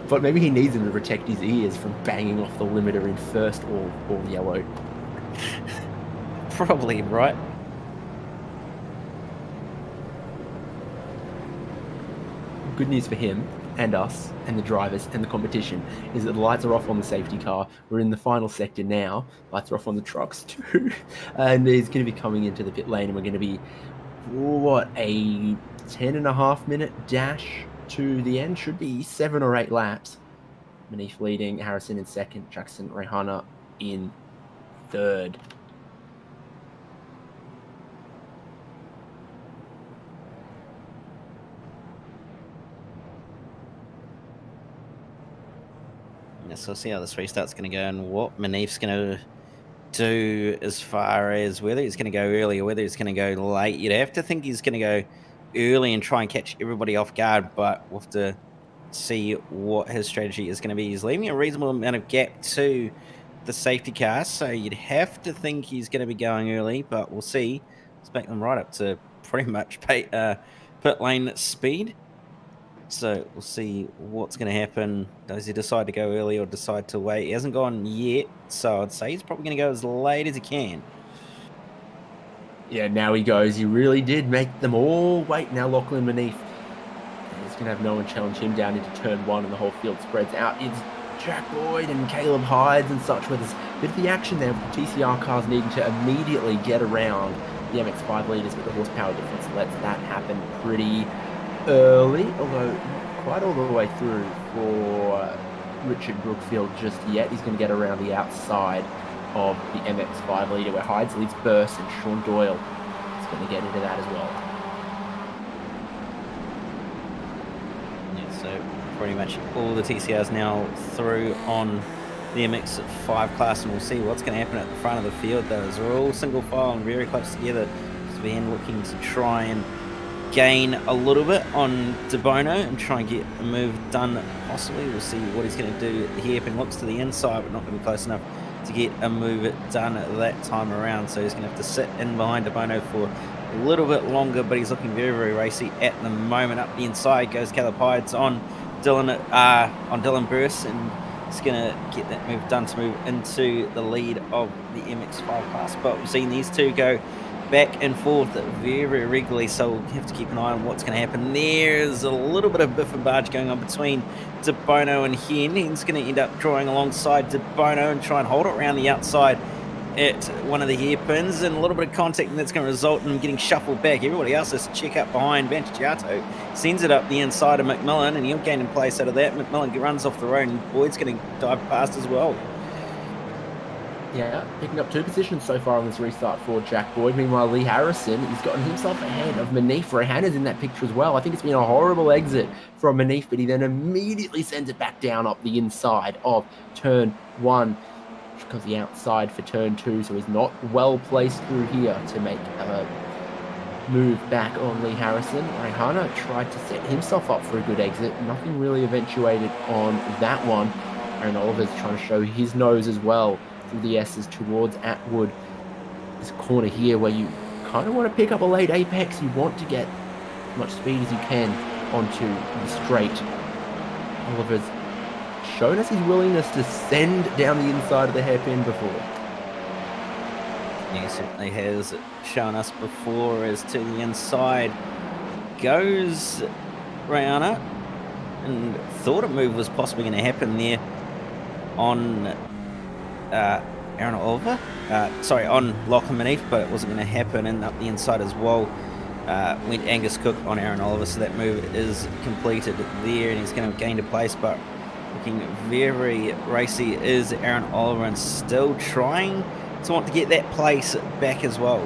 Speaker 4: But maybe he needs them to protect his ears from banging off the limiter in first or yellow.
Speaker 5: Probably, right?
Speaker 4: Good news for him and us and the drivers and the competition is that the lights are off on the safety car. We're in the final sector now. Lights are off on the trucks too. And he's going to be coming into the pit lane, and we're going to be, a 10.5 minute dash to the end. Should be 7 or 8 laps. Manif leading, Harrison in second, Jackson Rehana in third.
Speaker 5: So we'll see how this restart's going to go and what Manif's going to do as far as whether he's going to go early or whether he's going to go late. You'd have to think he's going to go early and try and catch everybody off guard, but we'll have to see what his strategy is going to be. He's leaving a reasonable amount of gap to the safety car, so you'd have to think he's going to be going early, but we'll see. Let's back them right up to pretty much pit lane speed. So we'll see what's going to happen. Does he decide to go early or decide to wait? He hasn't gone yet, so I'd say he's probably going to go as late as he can.
Speaker 4: Yeah, now he goes. He really did make them all wait. Now Lachlan Manif. He's going to have no one challenge him down into turn 1, and the whole field spreads out. It's Jack Boyd and Caleb Hydes and such, where there's a bit of the action there with the TCR cars needing to immediately get around the MX-5 leaders, but the horsepower difference lets that happen pretty early, although not quite all the way through for Richard Brookfield just yet. He's going to get around the outside of the MX-5 leader, where Hydes leads Burst, and Sean Doyle is going to get into that as well.
Speaker 5: Yeah, so pretty much all the TCRs now through on the MX-5 class, and we'll see what's going to happen at the front of the field. Those are all single file and very close together. Sven looking to try and gain a little bit on De Bono and try and get a move done possibly. We'll see what he's going to do. The hairpin looks to the inside, but not going to be close enough to get a move done that time around. So he's going to have to sit in behind De Bono for a little bit longer, but he's looking very, very racy at the moment. Up the inside goes Caleb Hydes on Dylan Burst, and he's going to get that move done to move into the lead of the MX-5 class. But we've seen these two go back and forth very, very regularly, so we'll have to keep an eye on what's going to happen. There's a little bit of biff and barge going on between De Bono and Hen. Hen's going to end up drawing alongside De Bono and try and hold it around the outside at one of the hairpins, and a little bit of contact, and that's going to result in him getting shuffled back. Everybody else has to check up behind. Bantagiato sends it up the inside of McMillan, and he'll gain in place out of that. McMillan runs off the road, and Boyd's going to dive past as well.
Speaker 4: Yeah, picking up 2 positions so far on this restart for Jack Boyd. Meanwhile, Lee Harrison, he's gotten himself ahead of Manif. Rehana's in that picture as well. I think it's been a horrible exit from Manif, but he then immediately sends it back down up the inside of turn 1, because the outside for turn 2, so he's not well placed through here to make a move back on Lee Harrison. Rehana tried to set himself up for a good exit. Nothing really eventuated on that one. Aaron Oliver's trying to show his nose as well through the S's towards Atwood. This corner here where you kind of want to pick up a late apex. You want to get as much speed as you can onto the straight. Oliver's shown us his willingness to send down the inside of the hairpin before.
Speaker 5: He certainly has shown us before. As to the inside goes Rihanna, and thought a move was possibly going to happen there on Aaron Oliver, on Lachlan Manif, but it wasn't going to happen. And up the inside as well went Angus Cook on Aaron Oliver, so that move is completed there, and he's going to gain a place, but looking very racy is Aaron Oliver, and still trying to want to get that place back as well.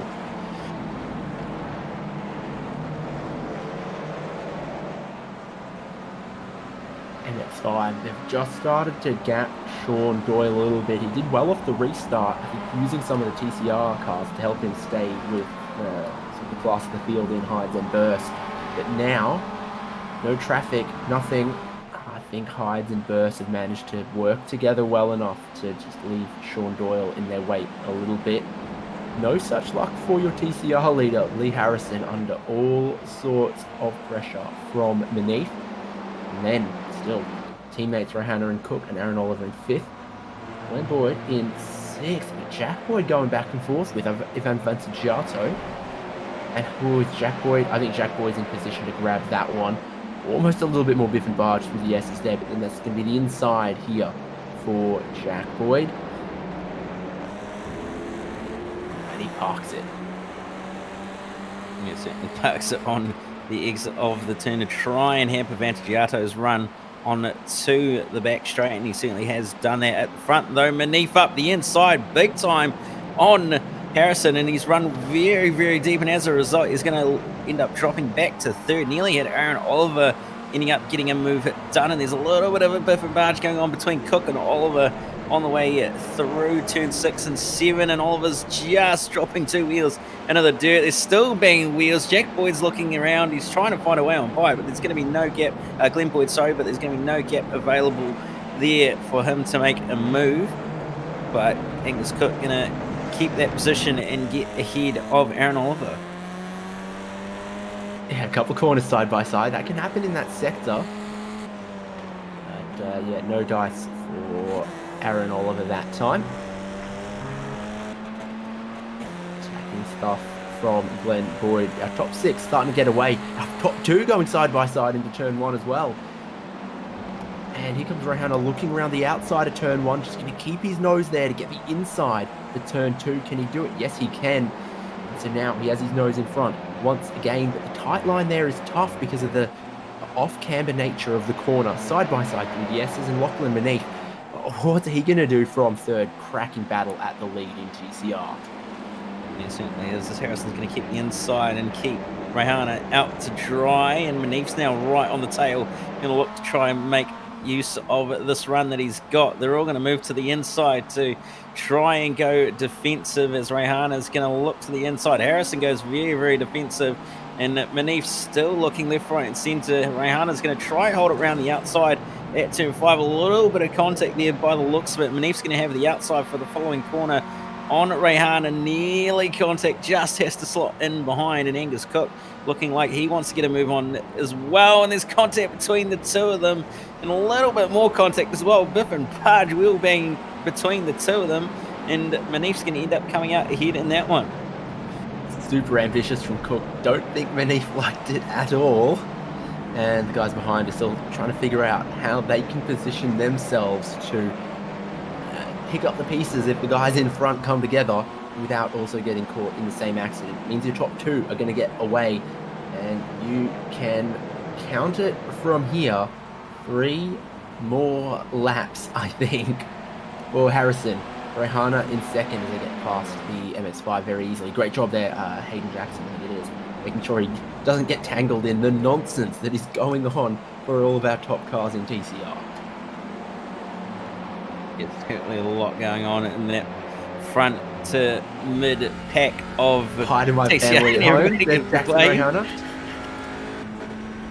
Speaker 4: inside. They've just started to gap Sean Doyle a little bit. He did well off the restart, I think, using some of the TCR cars to help him stay with sort of the class of the field in Hides and Burst. But now, no traffic, nothing. I think Hides and Burst have managed to work together well enough to just leave Sean Doyle in their wait a little bit. No such luck for your TCR leader, Lee Harrison, under all sorts of pressure from Manif. And then, still, teammates Rohanna and Cook and Aaron Oliver in 5th. Glenn Boyd in 6th. But Jack Boyd going back and forth with Ivan Vanciato. And who is Jack Boyd? I think Jack Boyd's in position to grab that one. Almost a little bit more biff and barge with the S's there, but then that's going to be the inside here for Jack Boyd. And he parks it.
Speaker 5: Yeah, certainly parks it on the exit of the turn to try and hamper Vantagiato's run on to the back straight, and he certainly has done that at the front, though. Manif up the inside big time on Harrison, and he's run very, very deep, and as a result, he's going to end up dropping back to 3rd. Nearly had Aaron Oliver ending up getting a move done, and there's a little bit of a biff and barge going on between Cook and Oliver on the way through turn 6 and 7, and Oliver's just dropping 2 wheels into the dirt. There's still banging wheels. Jack Boyd's looking around. He's trying to find a way on by, but there's going to be no gap. Glenn Boyd, sorry, but there's going to be no gap available there for him to make a move. But Angus Cook going to keep that position and get ahead of Aaron Oliver.
Speaker 4: Yeah, a couple corners side by side. That can happen in that sector. But yeah, no dice for Aaron Oliver that time. Attacking stuff from Glenn Boyd. Our top 6 starting to get away. Our top 2 going side by side into turn 1 as well. And here comes Rohanna looking around the outside of turn 1. Just going to keep his nose there to get the inside for turn 2. Can he do it? Yes, he can. And so now he has his nose in front once again. But the tight line there is tough because of the off-camber nature of the corner. Side by side with the S's and Lachlan Manif. What's he going to do from 3rd? Cracking battle at the lead in TCR.
Speaker 5: Yeah, certainly is. As Harrison's going to keep the inside and keep Rohanna out to dry, and Manif's now right on the tail. Going to look to try and make use of this run that he's got. They're all going to move to the inside to try and go defensive, as Rohanna's going to look to the inside. Harrison goes very, very defensive, and Manif's still looking left, right, and centre. Rohanna's going to try and hold it around the outside at turn 5. A little bit of contact there by the looks of it. Manif's going to have the outside for the following corner on Rohanna. Nearly contact, just has to slot in behind, and Angus Cook looking like he wants to get a move on as well, and there's contact between the two of them, and a little bit more contact as well. Biff and Pudge wheel banging between the two of them, and Manif's going to end up coming out ahead in that one.
Speaker 4: Super ambitious from Cook. Don't think Manif liked it at all. And the guys behind are still trying to figure out how they can position themselves to pick up the pieces if the guys in front come together without also getting caught in the same accident. It means your top 2 are going to get away, and you can count it from here. 3 more laps, I think, for Harrison. Rohanna in 2nd as they get past the MX-5 very easily. Great job there, Hayden Jackson, I think it is, making sure he doesn't get tangled in the nonsense that is going on for all of our top cars in TCR.
Speaker 5: It's certainly a lot going on in that front to mid pack of
Speaker 4: Hi to my
Speaker 5: TCR,
Speaker 4: family at home.
Speaker 5: Jackson
Speaker 4: Jackson Rohanna.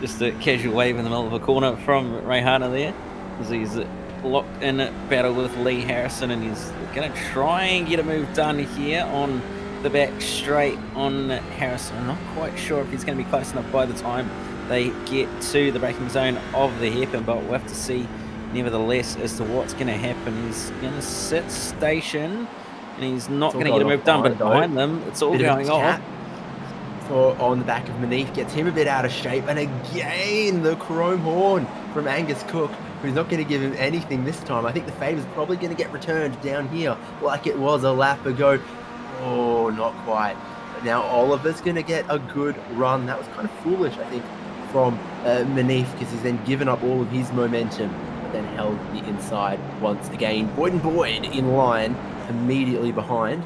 Speaker 5: Just a casual wave in the middle of a corner from Rohanna there, as he's locked in battle with Lee Harrison, and he's going to try and get a move done here on the back straight on Harrison. I'm not quite sure if he's going to be close enough by the time they get to the braking zone of the hairpin, but we'll have to see nevertheless as to what's going to happen. He's going to sit station, and he's not going to get a move done, but behind them it's all going off.
Speaker 4: On the back of Manif gets him a bit out of shape, and again the chrome horn from Angus Cook, who's not going to give him anything this time. I think the favour's probably going to get returned down here like it was a lap ago. Oh, not quite. But now Oliver's going to get a good run. That was kind of foolish, I think, from Manif, because he's then given up all of his momentum, but then held the inside once again. Boyd in line immediately behind,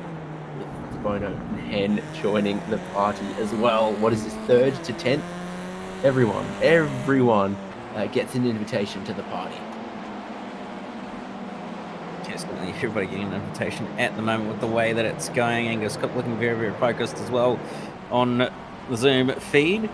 Speaker 4: with Bono and Hen joining the party as well. What is this, 3rd to 10th? Everyone gets an invitation to the party.
Speaker 5: Definitely everybody getting an invitation at the moment with the way that it's going. Angus Cook looking very, very focused as well on the Zoom feed.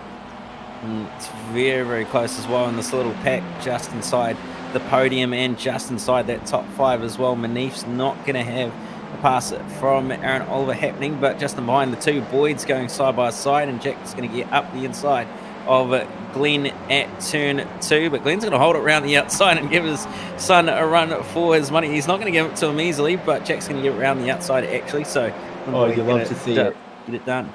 Speaker 5: And it's very, very close as well in this little pack just inside the podium and just inside that top 5 as well. Manif's not going to have a pass from Aaron Oliver happening, but just in behind the two Boyds going side by side, and Jack's going to get up the inside of Glenn at turn 2, but Glenn's going to hold it around the outside and give his son a run for his money. He's not going to give it to him easily, but Jack's going to give it around the outside actually, so
Speaker 4: you love to see it.
Speaker 5: Get it done.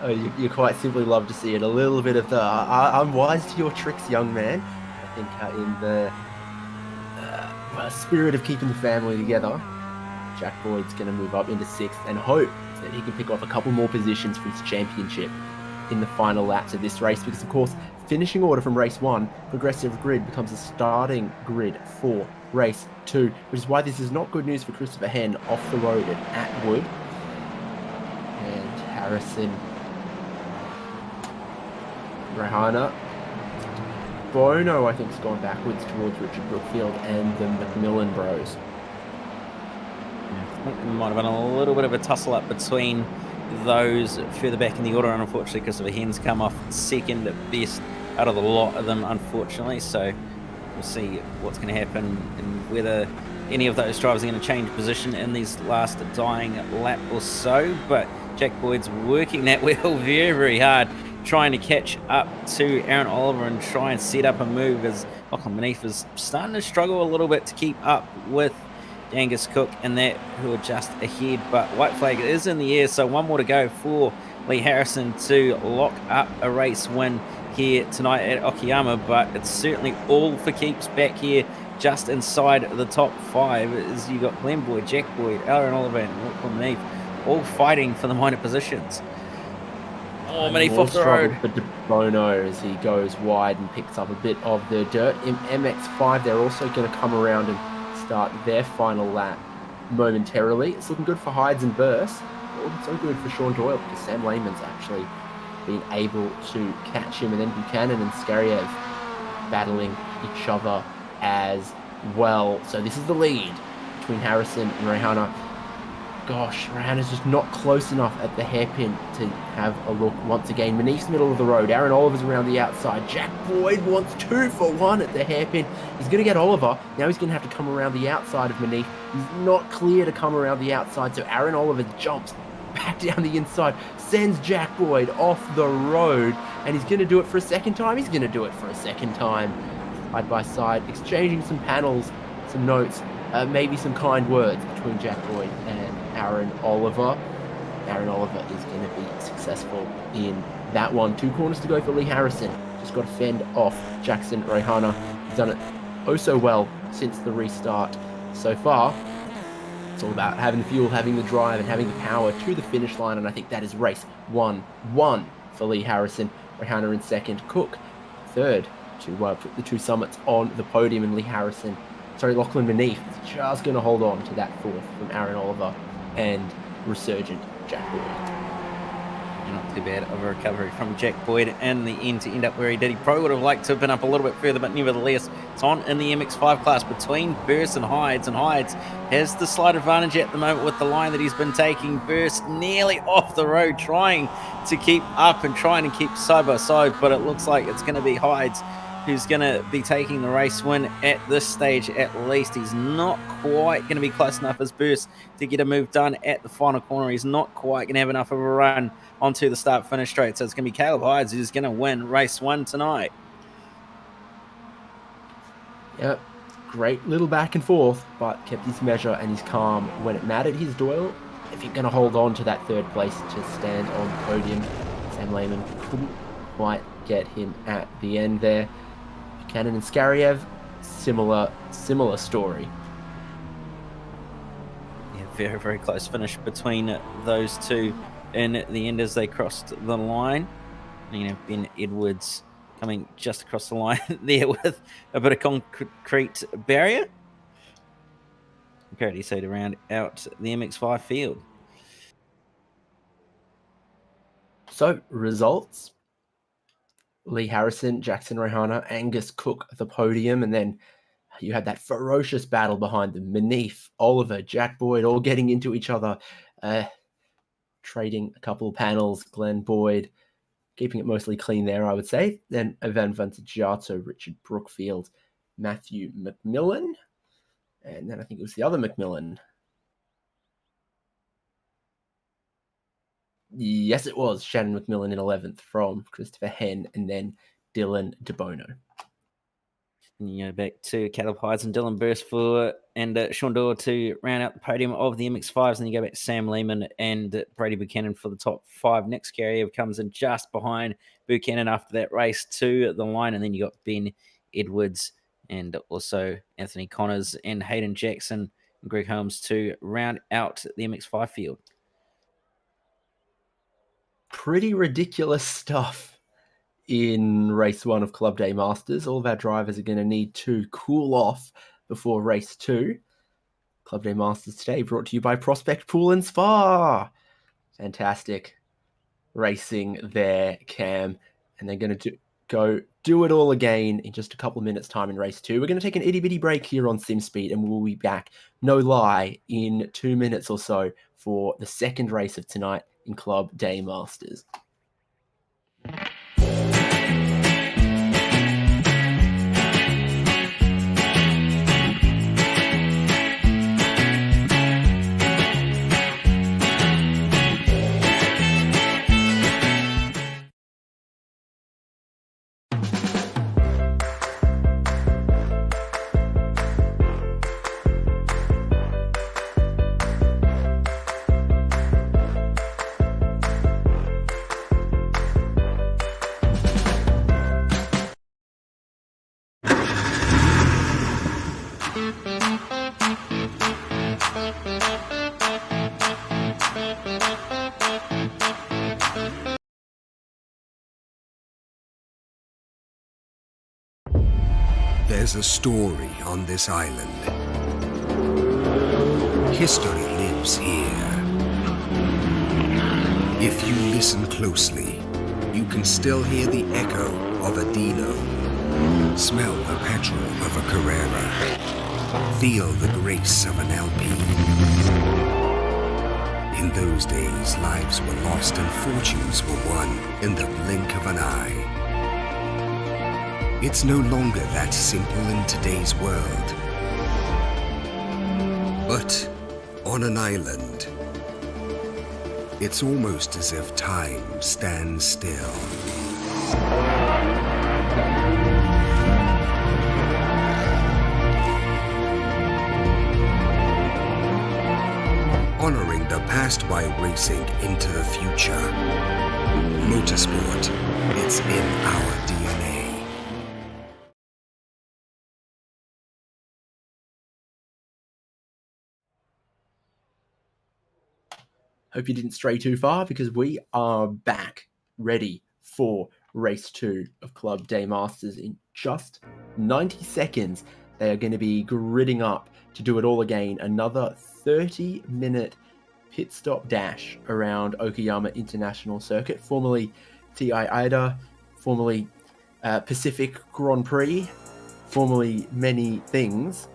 Speaker 4: Oh, you quite simply love to see it. A little bit of the I'm wise to your tricks, young man. I think in the spirit of keeping the family together, Jack Boyd's going to move up into 6th and hope that he can pick off a couple more positions for his championship in the final laps of this race, because of course finishing order from race 1, progressive grid, becomes a starting grid for race 2, which is why this is not good news for Christopher Henn off the road at Atwood. And Harrison, Rahana, Bono I think has gone backwards towards Richard Brookfield and the Macmillan bros.
Speaker 5: I think there might have been a little bit of a tussle up between those further back in the order, and unfortunately Christopher Henn's come off second at best out of the lot of them, unfortunately, so we'll see what's going to happen and whether any of those drivers are going to change position in these last dying lap or so. But Jack Boyd's working that wheel very, very hard, trying to catch up to Aaron Oliver and try and set up a move, as Lachlan Manif is starting to struggle a little bit to keep up with Angus Cook and that who are just ahead, but white flag is in the air, so one more to go for Lee Harrison to lock up a race win here tonight at Okayama, but it's certainly all for keeps back here just inside the top 5, as you got Glenn Boyd, Jack Boyd, Aaron Oliver and Lachlan Manif all fighting for the minor positions. Oh, Manif off the road.
Speaker 4: For De Bono as he goes wide and picks up a bit of the dirt. In MX5 they're also going to come around and start their final lap momentarily. It's looking good for Hides and Burst. Also good for Sean Doyle, because Sam Lehman's actually been able to catch him, and then Buchanan and Skariev battling each other as well. So this is the lead between Harrison and Rehana. Gosh, Rehana's just not close enough at the hairpin to have a look once again. Manif's middle of the road. Aaron Oliver's around the outside. Jack Boyd wants 2 for 1 at the hairpin. He's going to get Oliver. Now he's going to have to come around the outside of Manif. He's not clear to come around the outside, so Aaron Oliver jumps back down the inside, sends Jack Boyd off the road, and he's going to do it for a second time. He's going to do it for a second time. Side by side, exchanging some panels, some notes, maybe some kind words between Jack Boyd and Aaron Oliver. Aaron Oliver is going to be successful in that one. 2 corners to go for Lee Harrison. Just got to fend off Jackson Rehana. He's done it oh so well since the restart so far. It's all about having the fuel, having the drive, and having the power to the finish line, and I think that is race 1-1 for Lee Harrison. Rehana in second, Cook third to put the 2 summits on the podium, and Lachlan Manif is just going to hold on to that 4th from Aaron Oliver and resurgent Jack Boyd.
Speaker 5: Not too bad of a recovery from Jack Boyd in the end to end up where he did. He probably would have liked to have been up a little bit further, but nevertheless, it's on in the MX5 class between Burst and Hides has the slight advantage at the moment with the line that he's been taking. Burst nearly off the road, trying to keep up and trying to keep side by side, but it looks like it's going to be Hides who's going to be taking the race win at this stage at least. He's not quite going to be close enough as Burst to get a move done at the final corner. He's not quite going to have enough of a run onto the start-finish straight. So it's going to be Caleb Hides who's going to win race 1 tonight.
Speaker 4: Yep, great little back and forth, but kept his measure and his calm when it mattered. Here's Doyle, if you're going to hold on to that 3rd place to stand on the podium. Sam Lehman couldn't quite get him at the end there. Buchanan and Skariev, similar story.
Speaker 5: Yeah, very, very close finish between those two in the end as they crossed the line. And, you know, Ben Edwards coming just across the line there with a bit of concrete barrier. Parity so to round out the MX5 field.
Speaker 4: So, results. Lee Harrison, Jackson Rehana, Angus Cook at the podium, and then You had that ferocious battle behind them. Manif, Oliver, Jack Boyd, all getting into each other, trading a couple of panels. Glenn Boyd, keeping it mostly clean there, I would say. Then Evan Vantagiato, Richard Brookfield, Matthew McMillan, and then I think it was the other McMillan. Yes, it was Shannon McMillan in 11th from Christopher Henn, and then Dylan DeBono.
Speaker 5: And you go back to Caleb Hydes and Dylan Burst and Sean Dorr to round out the podium of the MX5s. And then you go back to Sam Lehman and Brady Buchanan for the top 5. Next carrier comes in just behind Buchanan after that race to the line. And then you got Ben Edwards and also Anthony Connors and Hayden Jackson and Greg Holmes to round out the MX5 field.
Speaker 4: Pretty ridiculous stuff in race 1 of Club Day Masters. All of our drivers are going to need to cool off before race 2. Club Day Masters today brought to you by Prospect Pool and Spa. Fantastic racing there, Cam. And they're going to go do it all again in just a couple of minutes' time in race 2. We're going to take an itty-bitty break here on SimSpeed, and we'll be back, no lie, in 2 minutes or so for the second race of tonight in Club Day Masters.
Speaker 6: There's a story on this island. History lives here. If you listen closely, you can still hear the echo of a Dino, smell the petrol of a Carrera, feel the grace of an LP. In those days, lives were lost and fortunes were won in the blink of an eye. It's no longer that simple in today's world. But on an island, it's almost as if time stands still. Honoring the past by racing into the future. Motorsport, it's in our DNA.
Speaker 4: Hope you didn't stray too far, because we are back ready for race 2 of Club Day Masters in just 90 seconds. They are going to be gridding up to do it all again. Another 30-minute pit stop dash around Okayama International Circuit, formerly TI Ida, formerly Pacific Grand Prix, formerly many things.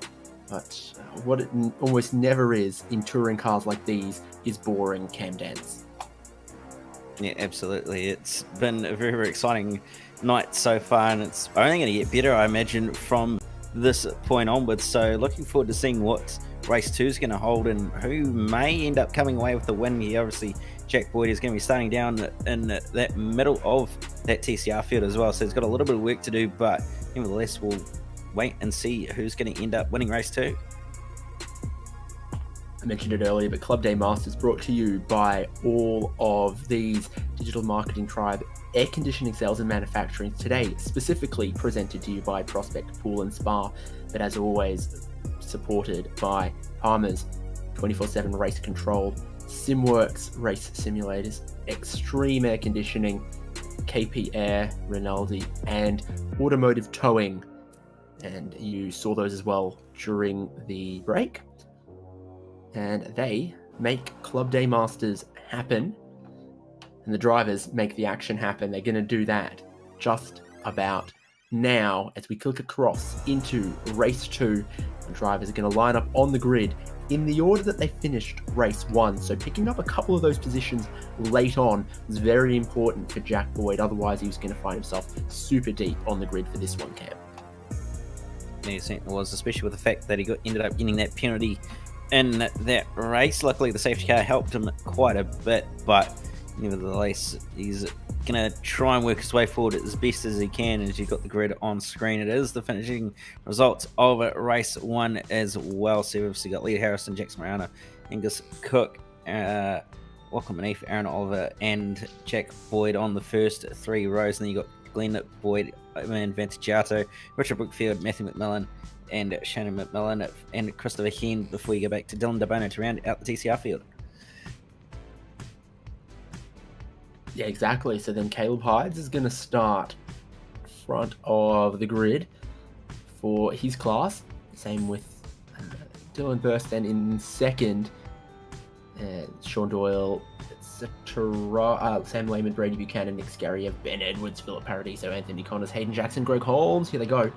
Speaker 4: But what it almost never is in touring cars like these is boring Cam Dance.
Speaker 5: Yeah, absolutely. It's been a very, very exciting night so far, and it's only going to get better, I imagine, from this point onwards. So looking forward to seeing what race 2 is going to hold and who may end up coming away with the win here. Obviously, Jack Boyd is going to be starting down in that middle of that TCR field as well, so he's got a little bit of work to do, but nevertheless, we'll wait and see who's going to end up winning race 2.
Speaker 4: I mentioned it earlier, but Club Day Masters brought to you by all of these Digital Marketing Tribe air conditioning sales and manufacturing, today specifically presented to you by Prospect Pool and Spa, but as always supported by Palmer's 24/7 race control, SimWorks race simulators, Extreme Air Conditioning, KP Air, Rinaldi, and Automotive Towing. And you saw those as well during the break. And they make Club Day Masters happen, and the drivers make the action happen. They're going to do that just about now, as we click across into race 2, the drivers are going to line up on the grid in the order that they finished race 1. So picking up a couple of those positions late on was very important for Jack Boyd. Otherwise, he was going to find himself super deep on the grid for this one, Cam.
Speaker 5: Yeah, it certainly was, especially with the fact that he ended up getting that penalty in that race. Luckily, the safety car helped him quite a bit, but nevertheless, he's going to try and work his way forward as best as he can. As you've got the grid on screen, it is the finishing results of race 1 as well. So we've obviously got Lee Harrison, Jackson Mariano, Angus Cook, Lachlan Manif, Aaron Oliver, and Jack Boyd on the first 3 rows. And then you've got Glenn Boyd, Van Vantagiato, Richard Brookfield, Matthew McMillan, and Shannon McMillan, and Christopher Hen before you go back to Dylan DeBono to round out the TCR field.
Speaker 4: Yeah, exactly. So then Caleb Hides is going to start front of the grid for his class. Same with Dylan Burst then in second. Sean Doyle, Sam Lehman, Brady Buchanan, Nick Scarriev, Ben Edwards, Philip Paradiso, Anthony Connors, Hayden Jackson, Greg Holmes. Here they go.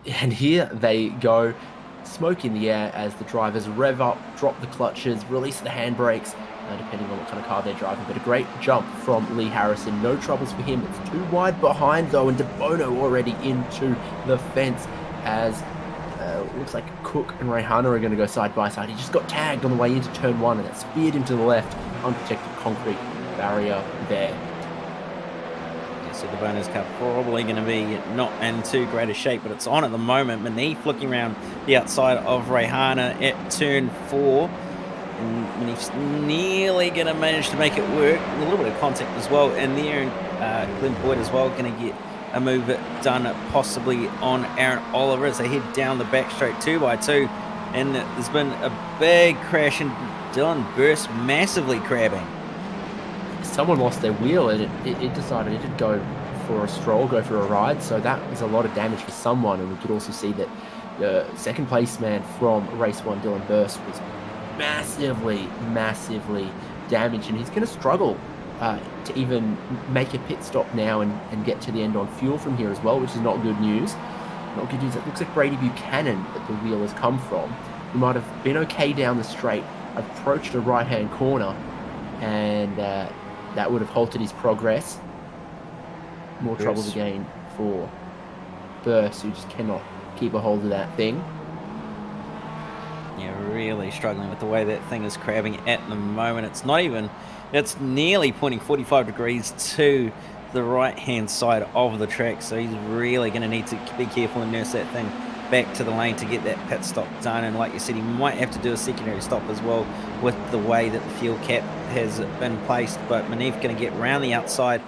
Speaker 4: And here they go. Smoke in the air as the drivers rev up, drop the clutches, release the handbrakes, depending on what kind of car they're driving. But a great jump from Lee Harrison. No troubles for him. It's too wide behind, though, and DeBono already into the fence as looks like Cook and Rehana are going to go side by side. He just got tagged on the way into turn 1, and that speared him to the left. Unprotected concrete barrier there.
Speaker 5: Yeah, so DeBono's car probably going to be not in too great a shape, but it's on at the moment. Manif looking around the outside of Rehana at turn 4. And he's nearly going to manage to make it work. A little bit of contact as well in there. And Glenn Boyd as well going to get a move done possibly on Aaron Oliver as they head down the back straight 2x2. And there's been a big crash and Dylan Burst massively crabbing.
Speaker 4: Someone lost their wheel and it decided it did go for a stroll, go for a ride. So that was a lot of damage for someone. And we could also see that the second place man from race 1, Dylan Burst, was massively damaged, and he's going to struggle to even make a pit stop now and get to the end on fuel from here as well, which is not good news. Not good news. It looks like Brady Buchanan that the wheel has come from. He might have been okay down the straight, approached a right-hand corner, and that would have halted his progress. More trouble again for Burst, who just cannot keep a hold of that thing.
Speaker 5: Yeah, really struggling with the way that thing is crabbing at the moment. It's nearly pointing 45 degrees to the right-hand side of the track, so he's really going to need to be careful and nurse that thing back to the lane to get that pit stop done. And like you said, he might have to do a secondary stop as well with the way that the fuel cap has been placed. But Manif going to get around the outside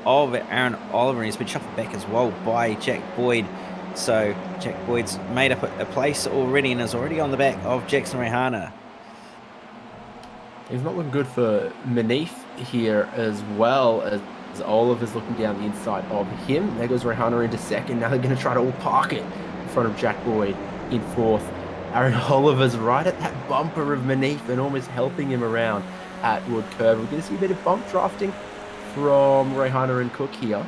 Speaker 5: of Aaron Oliver, and he's been shuffled back as well by Jack Boyd. So Jack Boyd's made up a place already and is already on the back of Jackson Rehana.
Speaker 4: He's not looking good for Manif here as well, as Oliver's looking down the inside of him. There goes Rehana into second. Now they're going to try to all park it in front of Jack Boyd in fourth. Aaron Oliver's right at that bumper of Manif and almost helping him around at Wood Curve. We're going to see a bit of bump drafting from Rehana and Cook here.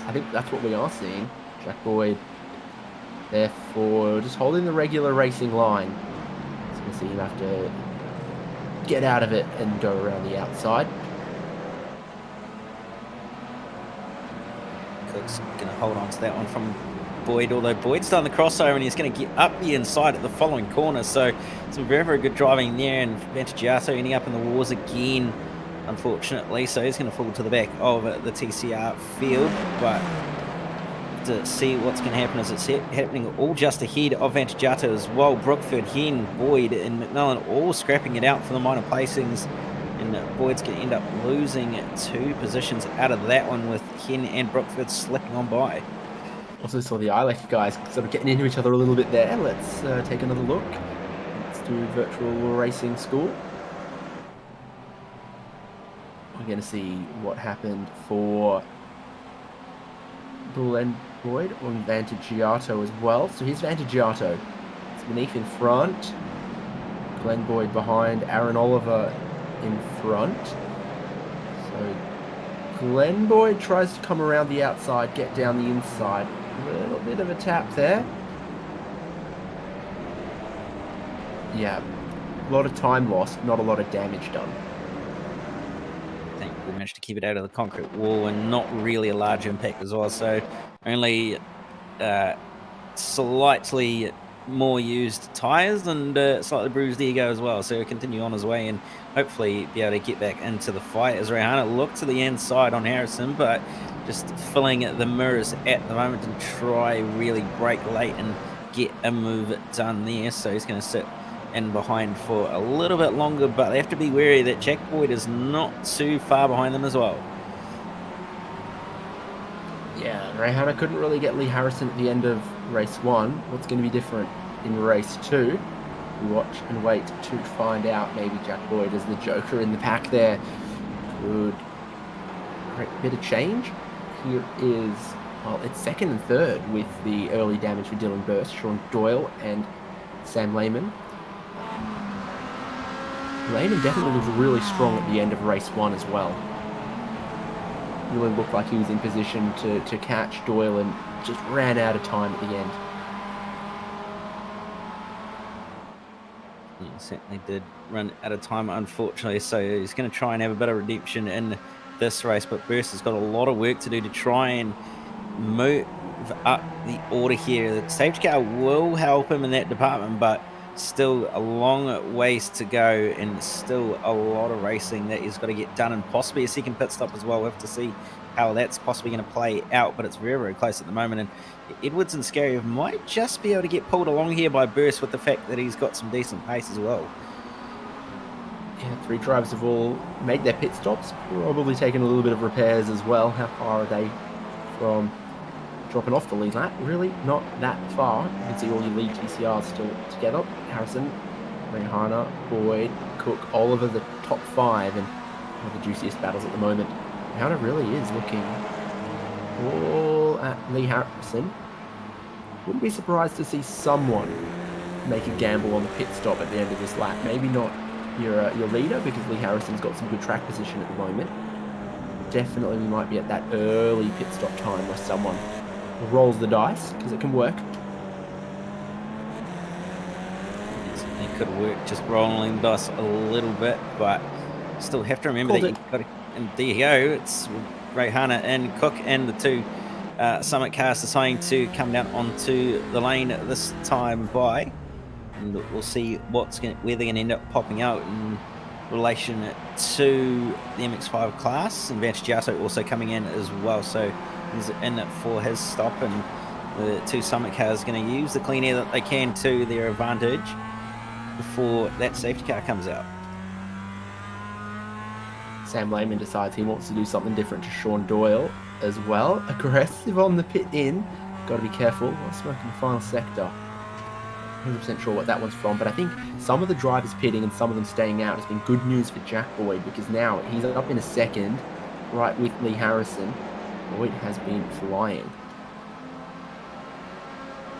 Speaker 4: I think that's what we are seeing. Jack Boyd, therefore, just holding the regular racing line. So we'll see him have to get out of it and go around the outside.
Speaker 5: Cook's going to hold on to that one from Boyd, although Boyd's done the crossover and he's going to get up the inside at the following corner. So some very, very good driving there, and Vantagiato ending up in the wars again, unfortunately. So he's going to fall to the back of the TCR field, but to see what's going to happen as it's happening all just ahead of Vantagiato as well. Brookford, Hen, Boyd and McMillan all scrapping it out for the minor placings, and Boyd's going to end up losing 2 positions out of that one with Hen and Brookford slipping on by.
Speaker 4: Also saw the iRacing guys sort of getting into each other a little bit there. Let's take another look. Let's do virtual racing school. We're going to see what happened for Glenn Boyd on Vantagiato as well. So here's Vantagiato. It's Manif in front. Glenn Boyd behind. Aaron Oliver in front. So Glenn Boyd tries to come around the outside, get down the inside. A little bit of a tap there. Yeah, a lot of time lost, not a lot of damage done.
Speaker 5: I think we managed to keep it out of the concrete wall and not really a large impact as well. So only slightly more used tyres and slightly bruised ego as well. So he'll continue on his way and hopefully be able to get back into the fight as Rehana looked to the inside on Harrison, but just filling the mirrors at the moment and try really break late and get a move done there. So he's going to sit in behind for a little bit longer, but they have to be wary that Jack Boyd is not too far behind them as well.
Speaker 4: Yeah, Rehana couldn't really get Lee Harrison at the end of race 1. What's going to be different in race 2? We watch and wait to find out. Maybe Jack Boyd is the joker in the pack there. Could create a bit of change. Here is, well, it's second and third with the early damage for Dylan Burst, Sean Doyle and Sam Lehman. Lehman definitely looked really strong at the end of race 1 as well. Really looked like he was in position to catch Doyle and just ran out of time at the end.
Speaker 5: He certainly did run out of time, unfortunately, so he's going to try and have a bit of redemption in this race, but Burst has got a lot of work to do to try and move up the order here. The safety car will help him in that department, but still a long ways to go and still a lot of racing that he's got to get done, and possibly a second pit stop as well. We'll have to see how that's possibly going to play out, but it's very, very close at the moment, and Edwards and Scary might just be able to get pulled along here by Burst with the fact that he's got some decent pace as well.
Speaker 4: Yeah, 3 drivers have all made their pit stops, probably taken a little bit of repairs as well. How far are they from dropping off the lead lap? Really not that far. You can see all your lead TCRs still together. Harrison, Rehana, Boyd, Cook, Oliver, the top 5, and one of the juiciest battles at the moment. Rehana really is looking all at Lee Harrison. Wouldn't be surprised to see someone make a gamble on the pit stop at the end of this lap. Maybe not your leader, because Lee Harrison's got some good track position at the moment. Definitely we might be at that early pit stop time where someone rolls the dice, because it can work.
Speaker 5: It could work just rolling the dice a little bit, but still have to remember that you've got to, and there you go, it's Rehana and Cook and the 2 Summit cars deciding to come down onto the lane this time by, and we'll see where they're going to end up popping out in relation to the MX-5 class. And Vantage Giasso also coming in as well, so he's in for his stop, and the 2 Summit cars going to use the clean air that they can to their advantage before that safety car comes out.
Speaker 4: Sam Lehman decides he wants to do something different to Sean Doyle as well. Aggressive on the pit in. Got to be careful. While smoking the final sector. 100% sure what that one's from, but I think some of the drivers pitting and some of them staying out has been good news for Jack Boyd, because now he's up in a second, right with Lee Harrison. Boyd has been flying.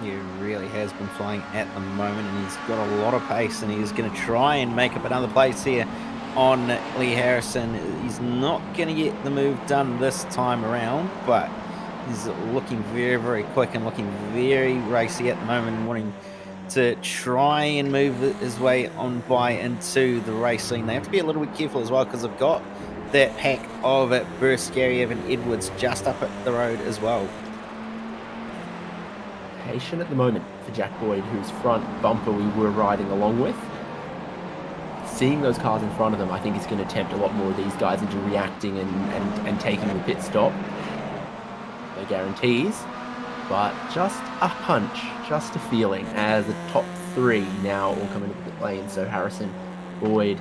Speaker 5: He really has been flying at the moment, and he's got a lot of pace, and he's going to try and make up another place here on Lee Harrison. He's not going to get the move done this time around, but he's looking very, very quick and looking very racy at the moment, and wanting to try and move his way on by into the race scene. They have to be a little bit careful as well, because they've got that pack of Burst, Scary, Evan, Edwards just up at the road as well.
Speaker 4: Patient at the moment for Jack Boyd, whose front bumper we were riding along with. Seeing those cars in front of them, I think is going to tempt a lot more of these guys into reacting and taking the pit stop. No guarantees, but just a hunch, just a feeling, as the top 3 now all come into the pit lane. So Harrison, Boyd,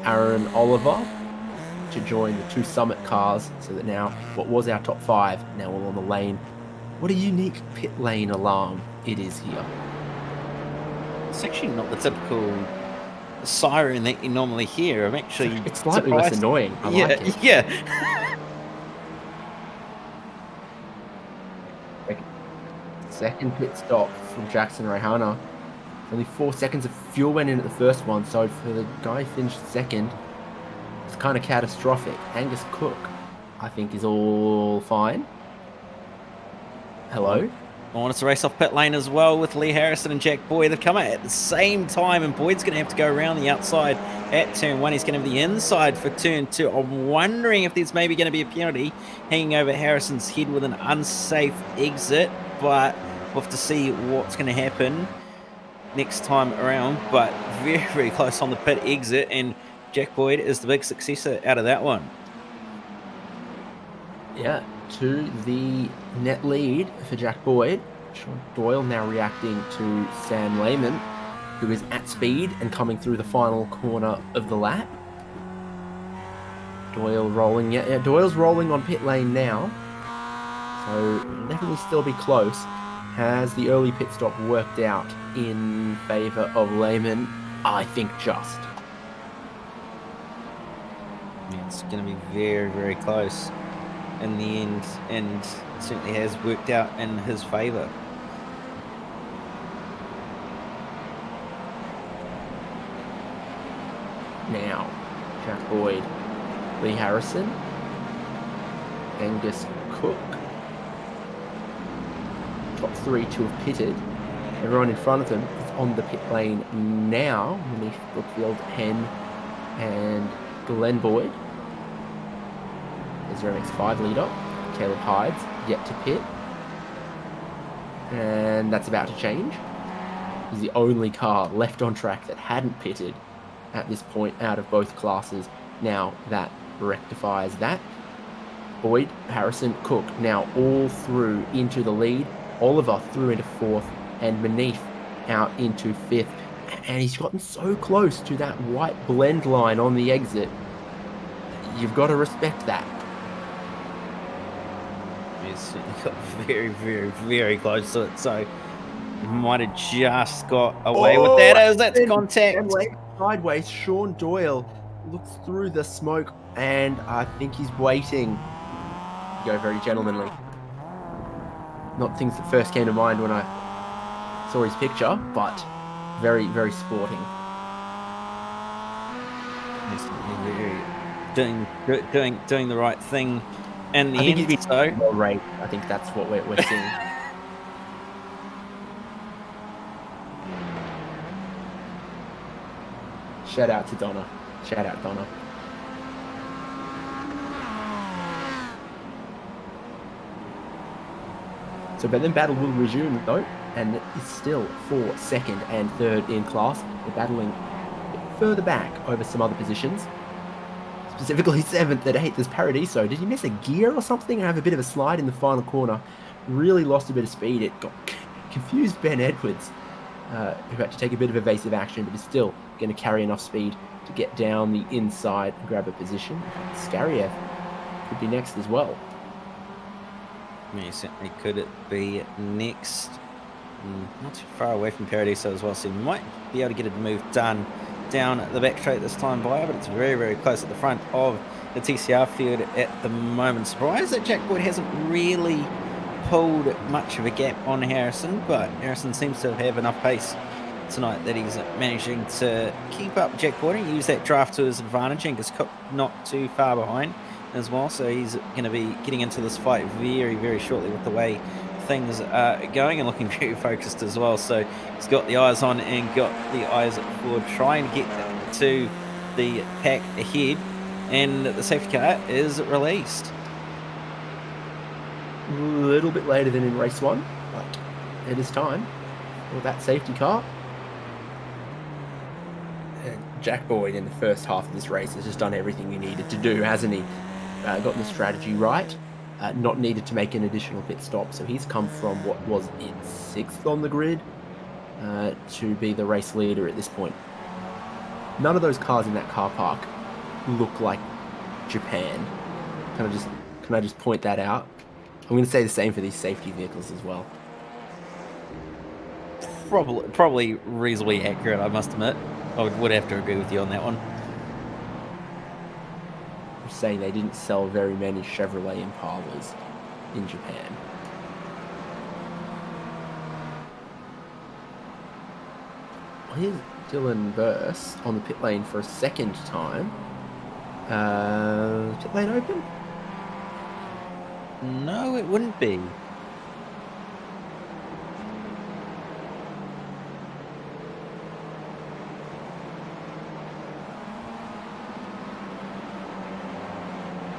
Speaker 4: Aaron, Oliver to join the 2 Summit cars, so that now what was our top 5 now all on the lane. What a unique pit lane alarm it is here.
Speaker 5: It's actually not the typical siren that you normally hear. I'm actually
Speaker 4: it's slightly less annoying. I like it.
Speaker 5: Yeah.
Speaker 4: Second pit stop from Jackson Rehana. Only 4 seconds of fuel went in at the first one, so for the guy who finished second, it's kind of catastrophic. Angus Cook I think is all fine. Hello?
Speaker 5: I want us to race off pit lane as well with Lee Harrison and Jack Boyd. They've come out at the same time, and Boyd's going to have to go around the outside at turn 1. He's going to have the inside for turn 2. I'm wondering if there's maybe going to be a penalty hanging over Harrison's head with an unsafe exit, but we'll have to see what's going to happen next time around. But very, very close on the pit exit, and Jack Boyd is the big successor out of that one.
Speaker 4: Yeah, to the net lead for Jack Boyd. Sean Doyle now reacting to Sam Lehman, who is at speed and coming through the final corner of the lap. Doyle rolling, yeah, Doyle's rolling on pit lane now. So definitely still be close. Has the early pit stop worked out in favour of Lehman? I think just.
Speaker 5: It's going to be very, very close in the end, and certainly has worked out in his favour.
Speaker 4: Now, Jack Boyd, Lee Harrison, Angus Cook, top 3 to have pitted. Everyone in front of them is on the pit lane now. Manish Brookfield, Hen, and Glenn Boyd. There's their MX-5 leader, Caleb Hydes, yet to pit. And that's about to change. He's the only car left on track that hadn't pitted at this point out of both classes. Now that rectifies that. Boyd, Harrison, Cook now all through into the lead. Oliver through into 4th, and Manish out into 5th. And he's gotten so close to that white blend line on the exit. You've got to respect that.
Speaker 5: He's certainly got very, very, very close to it, so might have just got away with that as that's contact.
Speaker 4: Sideways, Sean Doyle looks through the smoke, and I think he's waiting. Go very gentlemanly. Not things that first came to mind when I saw his picture, but very, very sporting.
Speaker 5: Doing the right thing in the
Speaker 4: I think
Speaker 5: end.
Speaker 4: he's
Speaker 5: So
Speaker 4: well rate. I think that's what we're seeing. Shout out to Donna. Shout out Donna. So, but then battle will resume though, and it's still for 2nd and 3rd in class. They're battling a bit further back over some other positions. Specifically 7th at 8th is Paradiso. Did he miss a gear or something and have a bit of a slide in the final corner? Really lost a bit of speed. It got confused Ben Edwards, who had to take a bit of evasive action, but is still going to carry enough speed to get down the inside and grab a position. Skariev could be next as well.
Speaker 5: yeah, certainly could it be next. Not too far away from Paradiso as well, so he might be able to get a move done down the back straight this time by, but it's very, very close at the front of the TCR field at the moment. Surprised that Jack Boyd hasn't really pulled much of a gap on Harrison, but Harrison seems to have enough pace tonight that he's managing to keep up Jack Boyd and use that draft to his advantage. Angus Cook not too far behind as well, so he's going to be getting into this fight very, very shortly with the way things are going, and looking very focused as well. So he's got the eyes on and got the eyes forward, trying to get to the pack ahead, and the safety car is released.
Speaker 4: A little bit later than in race 1, but it is time for that safety car. And Jack Boyd in the first half of this race has just done everything he needed to do, hasn't he? Gotten the strategy right. Not needed to make an additional pit stop, so he's come from what was in 6th on the grid to be the race leader at this point. None of those cars in that car park look like Japan. Can I just point that out? I'm going to say the same for these safety vehicles as well.
Speaker 5: Probably reasonably accurate, I must admit. I would have to agree with you on that one.
Speaker 4: Saying they didn't sell very many Chevrolet Impalas in Japan. Here's Dylan Burse on the pit lane for a second time. Pit lane open?
Speaker 5: No, it wouldn't be.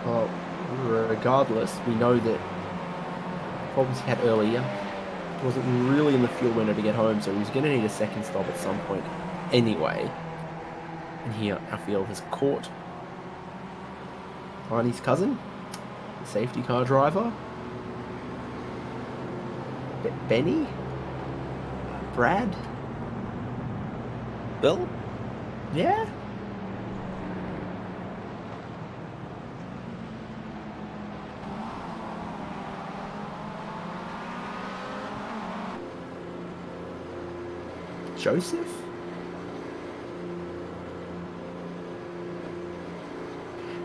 Speaker 4: Well, regardless, we know that problems he had earlier wasn't really in the fuel window to get home, so he was going to need a second stop at some point anyway. And here, our field has caught Tiny's cousin, the safety car driver, Benny, Brad,
Speaker 5: Bill?
Speaker 4: yeah. Joseph?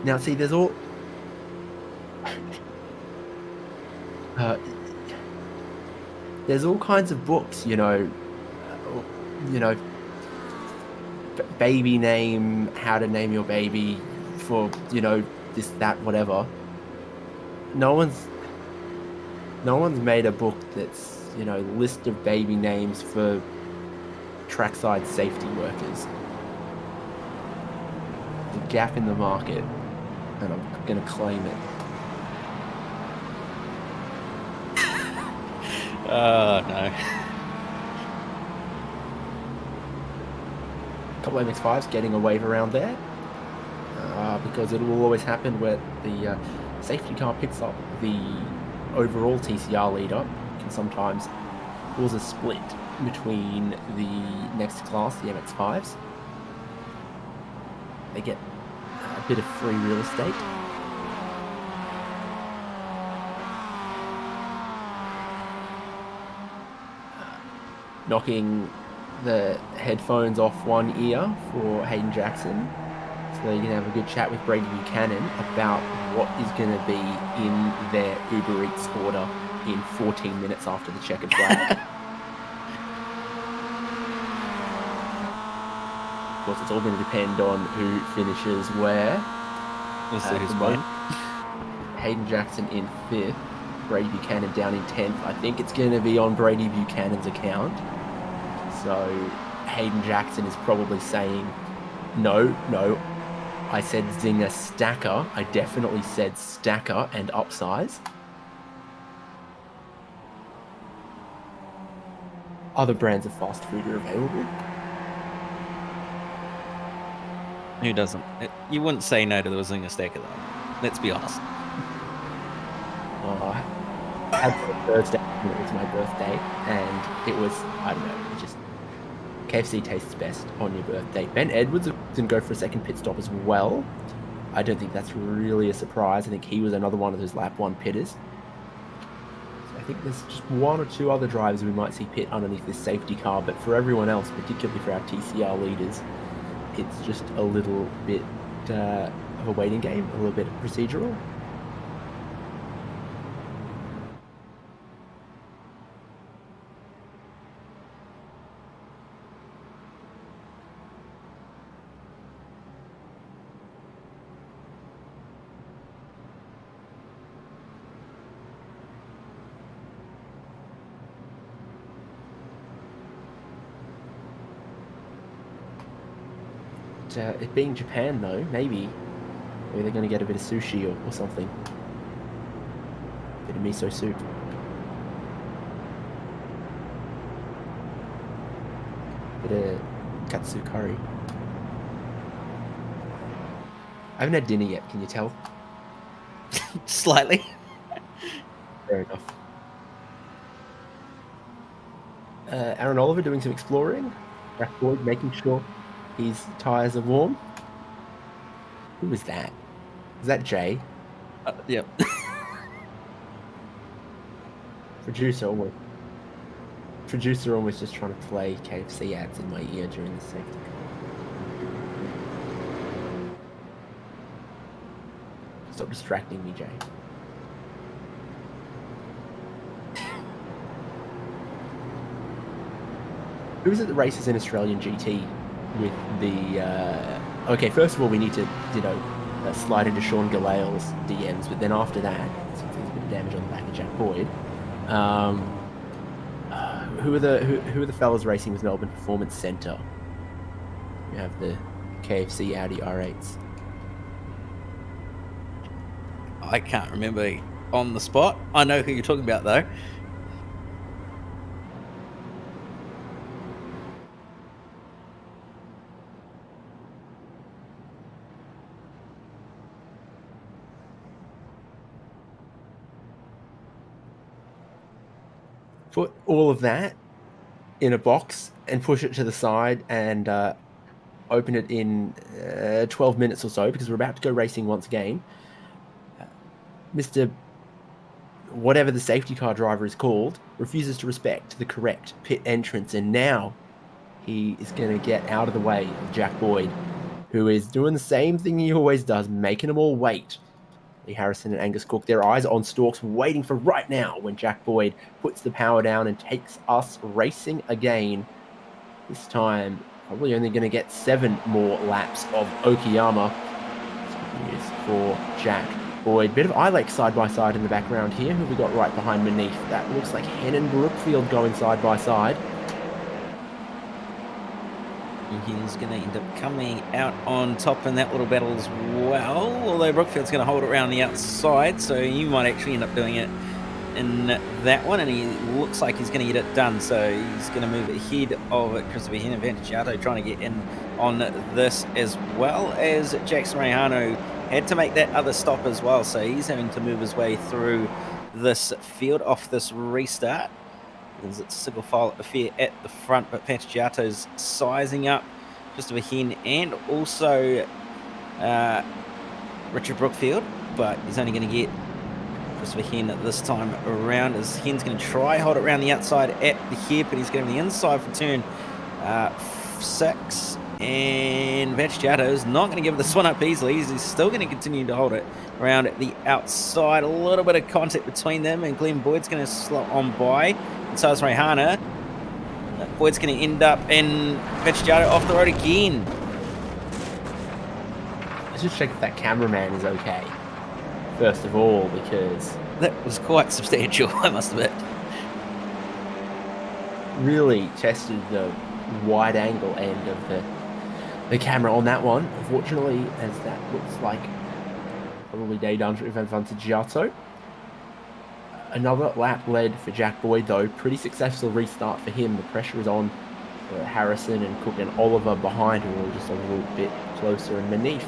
Speaker 4: Now, see, there's all... there's all kinds of books, baby name, how to name your baby for, this, that, whatever. No one's made a book that's, list of baby names for trackside safety workers. The gap in the market, and I'm going to claim it.
Speaker 5: Oh, no.
Speaker 4: A couple of MX-5s getting a wave around there, because it will always happen where the safety car picks up the overall TCR leader. Can sometimes cause a split between the next class, the MX-5s. They get a bit of free real estate. Knocking the headphones off one ear for Hayden Jackson, so you can have a good chat with Brady Buchanan about what is going to be in their Uber Eats order in 14 minutes after the checkered flag. Of course, it's all going to depend on who finishes where.
Speaker 5: We'll see who's won.
Speaker 4: Hayden Jackson in 5th, Brady Buchanan down in 10th. I think it's going to be on Brady Buchanan's account. So Hayden Jackson is probably saying, no, I said Zinger Stacker. I definitely said Stacker and upsize. Other brands of fast food are available.
Speaker 5: Who doesn't? You wouldn't say no to the Zinger Stacker, though. Let's be honest.
Speaker 4: I had it Thursday, it was my birthday, and it was, I don't know, it just... KFC tastes best on your birthday. Ben Edwards didn't go for a second pit stop as well. I don't think that's really a surprise. I think he was another one of those lap 1 pitters. So I think there's just one or two other drivers we might see pit underneath this safety car, but for everyone else, particularly for our TCR leaders, it's just a little bit of a waiting game, a little bit procedural. It being Japan, though, maybe they're going to get a bit of sushi or something. Bit of miso soup. Bit of katsu curry. I haven't had dinner yet, can you tell?
Speaker 5: Slightly.
Speaker 4: Fair enough. Aaron Oliver doing some exploring. Jack Boyd making sure his tyres are warm. Who was that? Was that Jay?
Speaker 5: Yep.
Speaker 4: Producer almost just trying to play KFC ads in my ear during the safety car. Stop distracting me, Jay. Who was it that races in Australian GT with the... Okay, first of all, we need to, slide into Sean Galeal's DMs, but then after that, there's a bit of damage on the back of Jack Boyd. Who are the fellas racing with Melbourne Performance Centre? You have the KFC Audi R8s.
Speaker 5: I can't remember on the spot. I know who you're talking about, though.
Speaker 4: Put all of that in a box and push it to the side and open it in 12 minutes or so, because we're about to go racing once again. Mr. whatever the safety car driver is called refuses to respect the correct pit entrance, and now he is going to get out of the way of Jack Boyd, who is doing the same thing he always does, making them all wait. Lee Harrison and Angus Cook, their eyes on stalks, waiting for right now when Jack Boyd puts the power down and takes us racing again. This time, probably only going to get 7 more laps of Okayama. It's good news for Jack Boyd. Bit of iRacing side by side in the background here. Who have we got right behind beneath? That looks like Hen and Brookfield going side by side.
Speaker 5: He's going to end up coming out on top in that little battle as well. Although Brookfield's going to hold it around the outside, so you might actually end up doing it in that one. And he looks like he's going to get it done. So he's going to move ahead of Christopher Hen and Vantagiato, trying to get in on this, as well as Jackson Rejano had to make that other stop as well. So he's having to move his way through this field off this restart. It's a single file affair at the front, but Vantagiato's sizing up Christopher Hen and also Richard Brookfield, but he's only going to get Christopher Hen this time around, as Hen's going to try hold it around the outside at the hip, but he's going to the inside for turn 6, and Vantagiato's not going to give this one up easily. He's still going to continue to hold it around at the outside. A little bit of contact between them, and Glenn Boyd's going to slot on by. So is Rehana. Boyd's going to end up in Vantagiato off the road again.
Speaker 4: Let's just check if that cameraman is okay, first of all, because
Speaker 5: that was quite substantial, I must admit.
Speaker 4: Really tested the wide angle end of the camera on that one. Unfortunately, as that looks like probably day done for Vantagiato. Another lap led for Jack Boyd, though. Pretty successful restart for him. The pressure is on for Harrison and Cook and Oliver behind, who are just a little bit closer and beneath.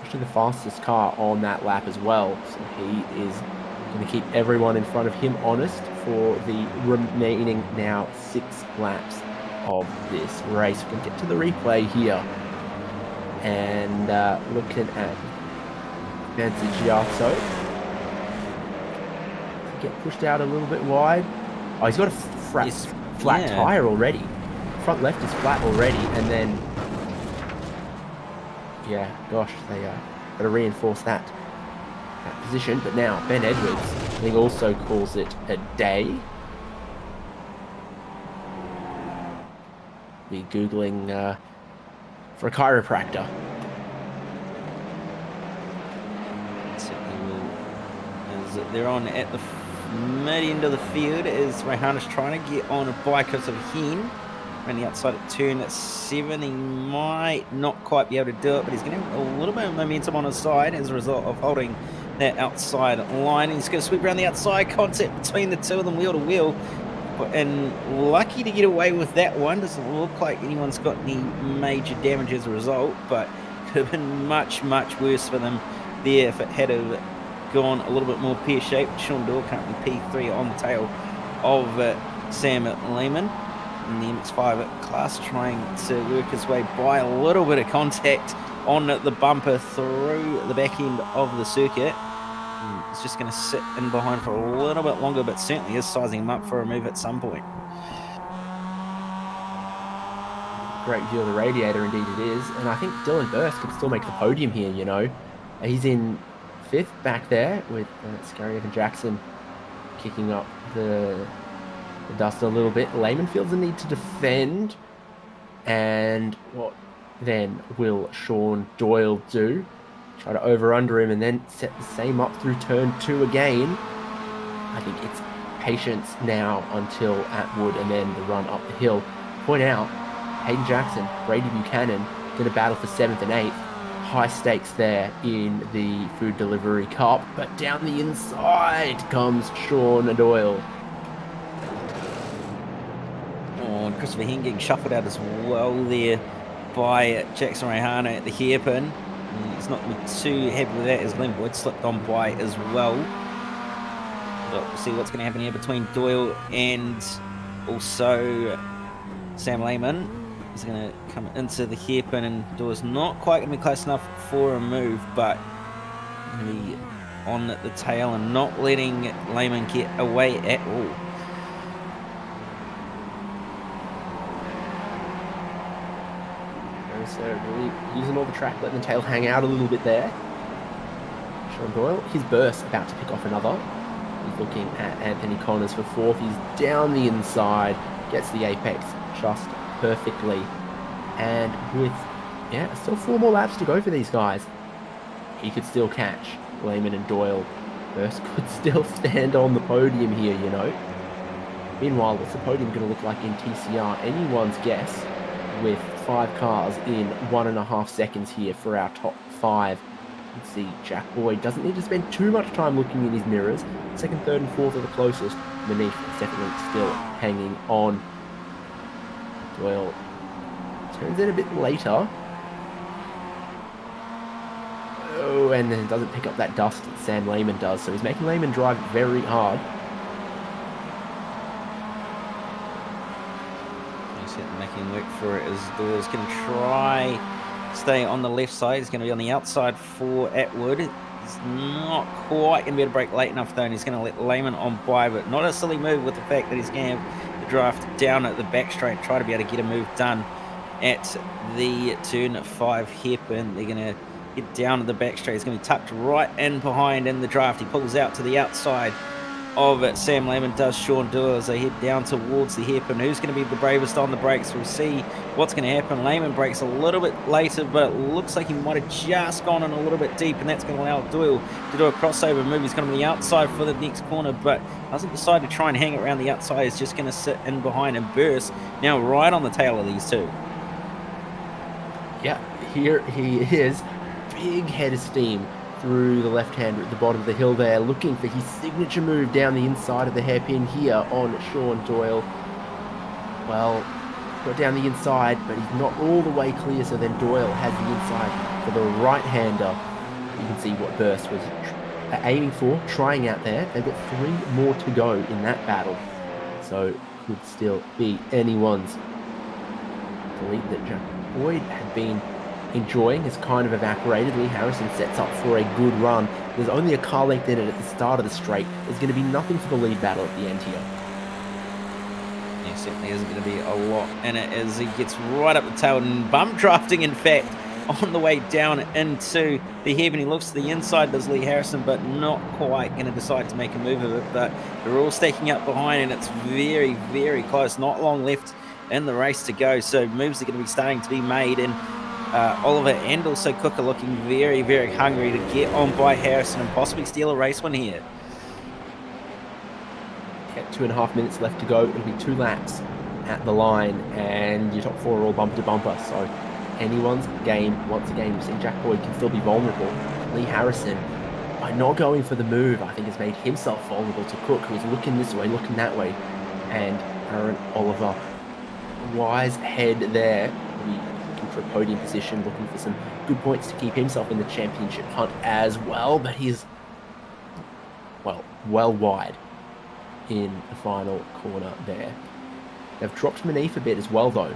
Speaker 4: Actually the fastest car on that lap as well. So he is going to keep everyone in front of him honest for the remaining now 6 laps of this race. We can get to the replay here. And looking at Vantagiato. Get pushed out a little bit wide. Oh, he's got a flat tire already. Front left is flat already, and then yeah, gosh, they got to reinforce that position. But now Ben Edwards, I think, also calls it a day. Be googling for a chiropractor.
Speaker 5: They're on at the mid end of the field as Rehana's trying to get on a bike of Hen around the outside at turn 7. He might not quite be able to do it, but he's going to have a little bit of momentum on his side as a result of holding that outside line. He's going to sweep around the outside, contact between the two of them wheel to wheel, and lucky to get away with that one. Doesn't look like anyone's got any major damage as a result, but could have been much worse for them there if it had gone a little bit more pear-shaped. Sean Doyle currently P3 on the tail of Sam Lehman in the MX-5 class, trying to work his way by a little bit of contact on the bumper through the back end of the circuit. He's just going to sit in behind for a little bit longer, but certainly is sizing him up for a move at some point.
Speaker 4: Great view of the radiator, indeed it is. And I think Dylan Burst could still make the podium here, you know. He's in 5th back there with Scary Evan Jackson kicking up the dust a little bit. Lehman feels the need to defend. And what then will Sean Doyle do? Try to over-under him and then set the same up through turn 2 again. I think it's patience now until Atwood and then the run up the hill. Point out, Hayden Jackson, Brady Buchanan, going to battle for 7th and 8th. High stakes there in the Food Delivery Cup, but down the inside comes Sean Doyle.
Speaker 5: Oh, and Christopher Hen getting shuffled out as well there by Jackson Rehana at the hairpin. He's not too happy with that as Glenn Boyd slipped on by as well. But we'll see what's going to happen here between Doyle and also Sam Lehman. He's going to come into the hairpin and Doyle's not quite going to be close enough for a move, but going to be on the tail and not letting Lehman get away at all.
Speaker 4: So really using all the track, letting the tail hang out a little bit there. Sean Doyle, his burst about to pick off another. He's looking at Anthony Connors for 4th. He's down the inside, gets the apex just perfectly. And with, still 4 more laps to go for these guys. He could still catch Lehman and Doyle. Burst could still stand on the podium here, you know. Meanwhile, what's the podium going to look like in TCR? Anyone's guess, with 5 cars in 1.5 seconds here for our top 5. You can see Jack Boyd doesn't need to spend too much time looking in his mirrors. 2nd, 3rd and 4th are the closest. Manif is definitely still hanging on. Doyle turns in a bit later. Oh, and then doesn't pick up that dust that Sam Lehman does. So he's making Lehman drive very hard.
Speaker 5: Making work for it as Doyle's going to try stay on the left side. He's going to be on the outside for Atwood. He's not quite going to be able to break late enough though, and he's going to let Lehman on by, but not a silly move with the fact that he's going to have the draft down at the back straight, try to be able to get a move done at the turn 5 hairpin. They're going to get down to the back straight. He's going to be tucked right in behind in the draft. He pulls out to the outside of it. Sam Lehman does Sean Doyle as they head down towards the hairpin. Who's going to be the bravest on the brakes? We'll see what's going to happen. Lehman brakes a little bit later, but it looks like he might have just gone in a little bit deep, and that's going to allow Doyle to do a crossover move. He's going to be the outside for the next corner, but doesn't decide to try and hang it around the outside. He's just going to sit in behind and burst now right on the tail of these two.
Speaker 4: Yeah, here he is. Big head of steam through the left-hander at the bottom of the hill there, looking for his signature move down the inside of the hairpin here on Sean Doyle. Well, got down the inside, but he's not all the way clear, so then Doyle has the inside for the right-hander. You can see what Burst was aiming for, trying out there. They've got 3 more to go in that battle, so could still be anyone's. The lead that Jack Boyd had been enjoying has kind of evaporated. Lee Harrison sets up for a good run. There's only a car length in it at the start of the straight. There's going to be nothing for the lead battle at the end here.
Speaker 5: Yeah, certainly isn't going to be a lot in it as he gets right up the tail and bump drafting, in fact, on the way down into the hairpin. He looks to the inside, does Lee Harrison, but not quite going to decide to make a move of it. But they're all stacking up behind, and it's very, very close. Not long left in the race to go, so moves are going to be starting to be made, and Oliver and also Cook are looking very, very hungry to get on by Harrison and possibly steal a race win here.
Speaker 4: Yeah, 2.5 minutes left to go. It'll be 2 laps at the line, and your top 4 are all bumper to bumper, so anyone's game. Once again, you see Jack Boyd can still be vulnerable. Lee Harrison, by not going for the move, I think has made himself vulnerable to Cook, who's looking this way, looking that way, and Aaron Oliver, wise head there, looking for a podium position, looking for some good points to keep himself in the championship hunt as well, but he's well wide in the final corner there. They've dropped Manif a bit as well though.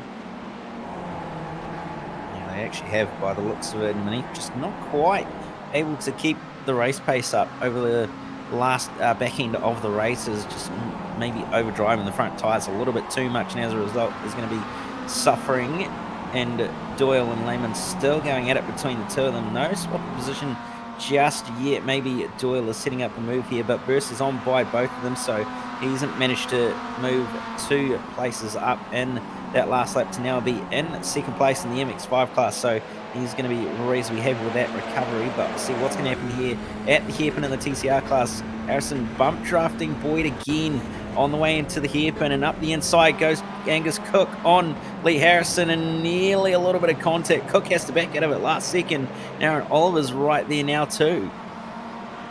Speaker 5: Yeah, they actually have by the looks of it, and Manif just not quite able to keep the race pace up over the last back end of the races, just maybe overdriving the front tyres a little bit too much, and as a result is going to be suffering. And Doyle and Lehman still going at it between the two of them. No swap of position just yet. Maybe Doyle is setting up a move here, but Burst is on by both of them, so he hasn't managed to move 2 places up in that last lap to now be in second place in the MX-5 class. So he's going to be reasonably happy with that recovery. But we'll see what's going to happen here at the hairpin in the TCR class. Harrison bump drafting Boyd again on the way into the hairpin, and up the inside goes Angus Cook on Lee Harrison, and nearly a little bit of contact. Cook has to back out of it last second. Aaron Oliver's right there now too.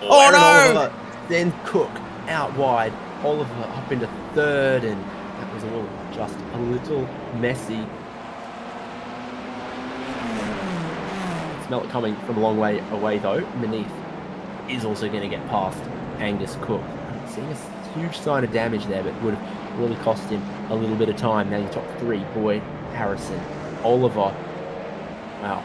Speaker 5: Oh,
Speaker 4: Aaron
Speaker 5: no!
Speaker 4: Oliver, then Cook out wide. Oliver up into third, and that was all just a little messy. Smell it coming from a long way away though. Manith is also going to get past Angus Cook. Seeing a huge sign of damage there, but would have really cost him a little bit of time. Now your top three: Boyd, Harrison, Oliver. Wow.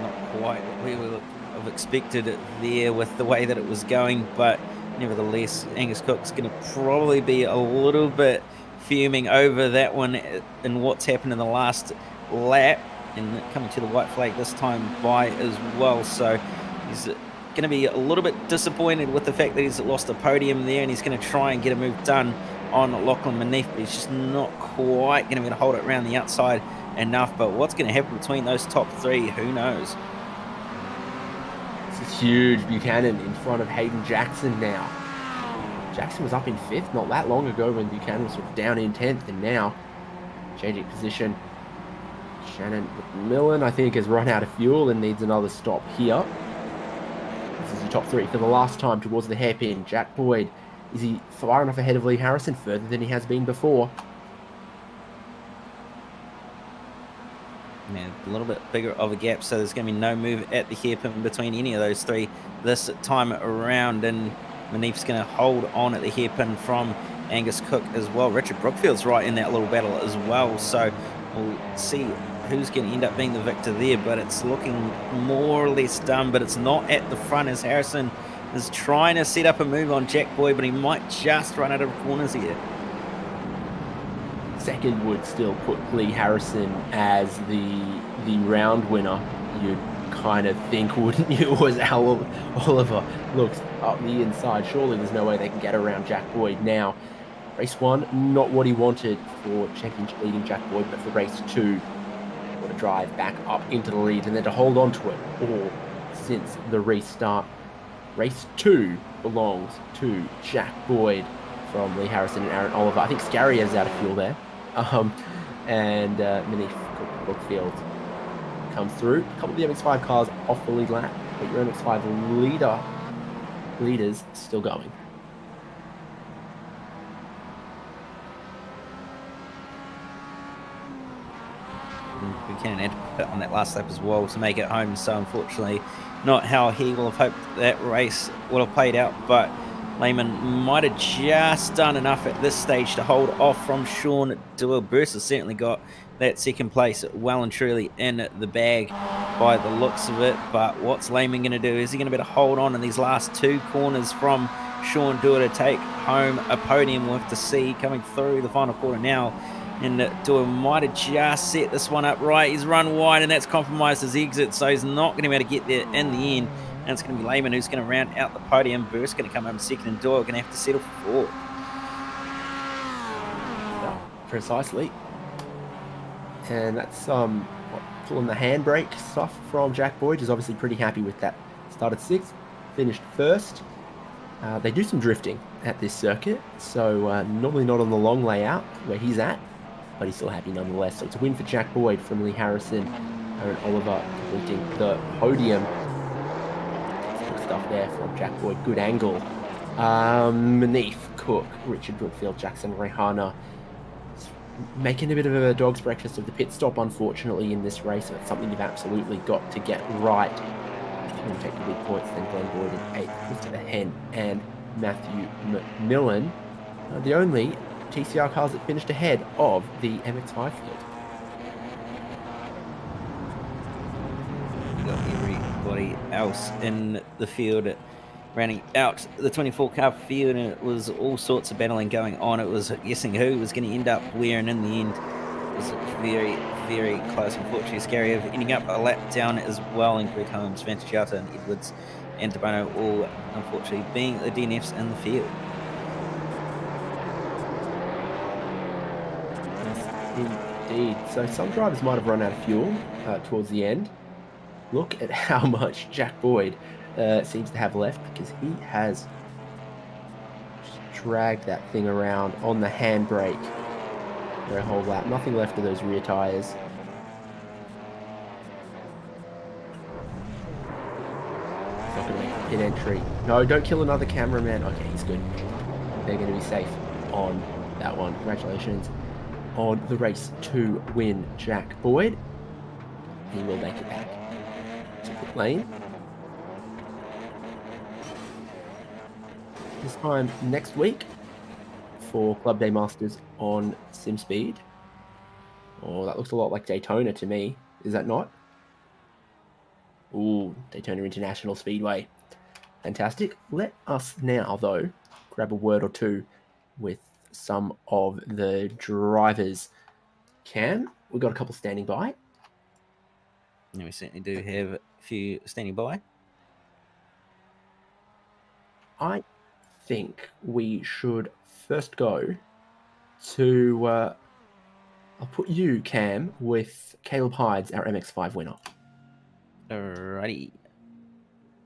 Speaker 5: Not quite what we would have expected it there with the way that it was going, but nevertheless, Angus Cook's going to probably be a little bit fuming over that one and what's happened in the last lap, and coming to the white flag this time by as well. So he's going to be a little bit disappointed with the fact that he's lost a podium there, and he's going to try and get a move done on Lachlan Manith, but he's just not quite going to be able to hold it around the outside enough. But what's going to happen between those top three, who knows?
Speaker 4: This is huge. Buchanan in front of Hayden Jackson now. Jackson was up in 5th not that long ago when Buchanan was sort of down in 10th, and now changing position. Shannon McMillan, I think, has run out of fuel and needs another stop here. This is the top three for the last time towards the hairpin. Jack Boyd, is he far enough ahead of Lee Harrison? Further than he has been before.
Speaker 5: Yeah, a little bit bigger of a gap, so there's going to be no move at the hairpin between any of those three this time around, and Manith's going to hold on at the hairpin from Angus Cook as well. Richard Brookfield's right in that little battle as well, so we'll see who's going to end up being the victor there, but it's looking more or less done, but it's not at the front as Harrison is trying to set up a move on Jack Boyd, but he might just run out of corners here.
Speaker 4: Second would still put Lee Harrison as the round winner, you'd kind of think, wouldn't you? Was how Oliver looks up the inside. Surely there's no way they can get around Jack Boyd now. Race 1, not what he wanted for championship leading Jack Boyd, but for race 2, what a drive back up into the lead and then to hold on to it all since the restart. Race 2 belongs to Jack Boyd from Lee Harrison and Aaron Oliver. I think Scarry is out of fuel there. And Manith Brookfield comes through. A couple of the MX-5 cars off the lead lap, but your MX-5 leaders still going.
Speaker 5: Buchanan had to pit on that last lap as well to make it home, so unfortunately not how he will have hoped that race would have played out, but Lehman might have just done enough at this stage to hold off from Sean Dewar. Burst has certainly got that second place well and truly in the bag by the looks of it, but what's Lehman going to do? Is he going to be able to hold on in these last two corners from Sean Dewar to take home a podium? We'll have to see coming through the final quarter now. And Dewar might have just set this one up right. He's run wide, and that's compromised his exit, so he's not going to be able to get there in the end. And it's going to be Lehman who's going to round out the podium. Burst going to come home second, and Dewar going to have to settle for fourth.
Speaker 4: Yeah, precisely. And that's pulling the handbrake stuff from Jack Boyd, who's obviously pretty happy with that. Started 6th, finished 1st. They do some drifting at this circuit, so normally not on the long layout where he's at, but he's still happy nonetheless. So it's a win for Jack Boyd from Lee Harrison, Aaron Oliver completing the podium. Good stuff there from Jack Boyd. Good angle. Manith, Cook, Richard Brookfield, Jackson Rehana making a bit of a dog's breakfast of the pit stop, unfortunately, in this race. It's something you've absolutely got to get right. If you want to take the big points, then Glenn Boyd in 8th, Christopher Hen and Matthew McMillan, the only TCR cars that finished ahead of the MX-5 field.
Speaker 5: You got everybody else in the field rounding out the 24 car field, and it was all sorts of battling going on. It was guessing who was going to end up where, and in the end it was very, very close. Unfortunately, Scary of ending up a lap down as well, and Greg Holmes, Vance Giata, and Edwards and DeBono all unfortunately being the DNFs in the field.
Speaker 4: indeed. So some drivers might have run out of fuel towards the end. Look at how much Jack Boyd seems to have left, because he has dragged that thing around on the handbrake for a whole lap. Nothing left of those rear tyres. Not going to make a pit entry. No, don't kill another cameraman. Okay, he's good. They're going to be safe on that one. Congratulations on the race 2 win, Jack Boyd. He will make it back to pit lane. This time next week for Club Day Masters on SimSpeed. Oh, that looks a lot like Daytona to me. Is that not? Ooh, Daytona International Speedway. Fantastic. Let us now, though, grab a word or two with some of the drivers. Cam, we've got a couple standing by.
Speaker 5: Yeah, we certainly do have a few standing by.
Speaker 4: I think we should first go to... I'll put you, Cam, with Caleb Hydes, our MX-5 winner.
Speaker 5: Alrighty.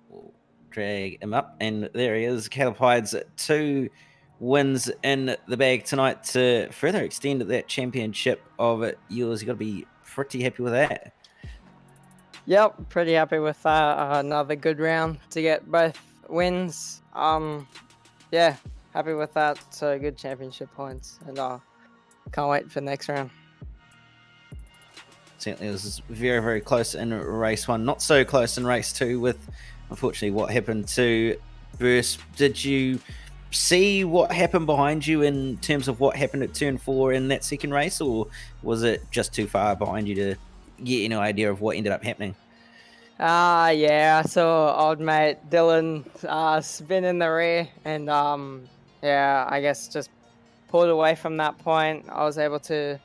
Speaker 5: We'll drag him up, and there he is. Caleb Hydes, 2 wins in the bag tonight to further extend that championship of yours. You've got to be pretty happy with that.
Speaker 7: Yep, pretty happy with that. Another good round to get both wins. Yeah, happy with that. So good championship points, and can't wait for the next round.
Speaker 5: Certainly, it was very, very close in race 1. Not so close in race 2 with, unfortunately, what happened to Burst. Did you see what happened behind you in terms of what happened at turn 4 in that second race, or was it just too far behind you to get any idea of what ended up happening?
Speaker 7: Yeah, I saw old mate Dylan spin in the rear, and yeah, I guess just pulled away from that point. I was able to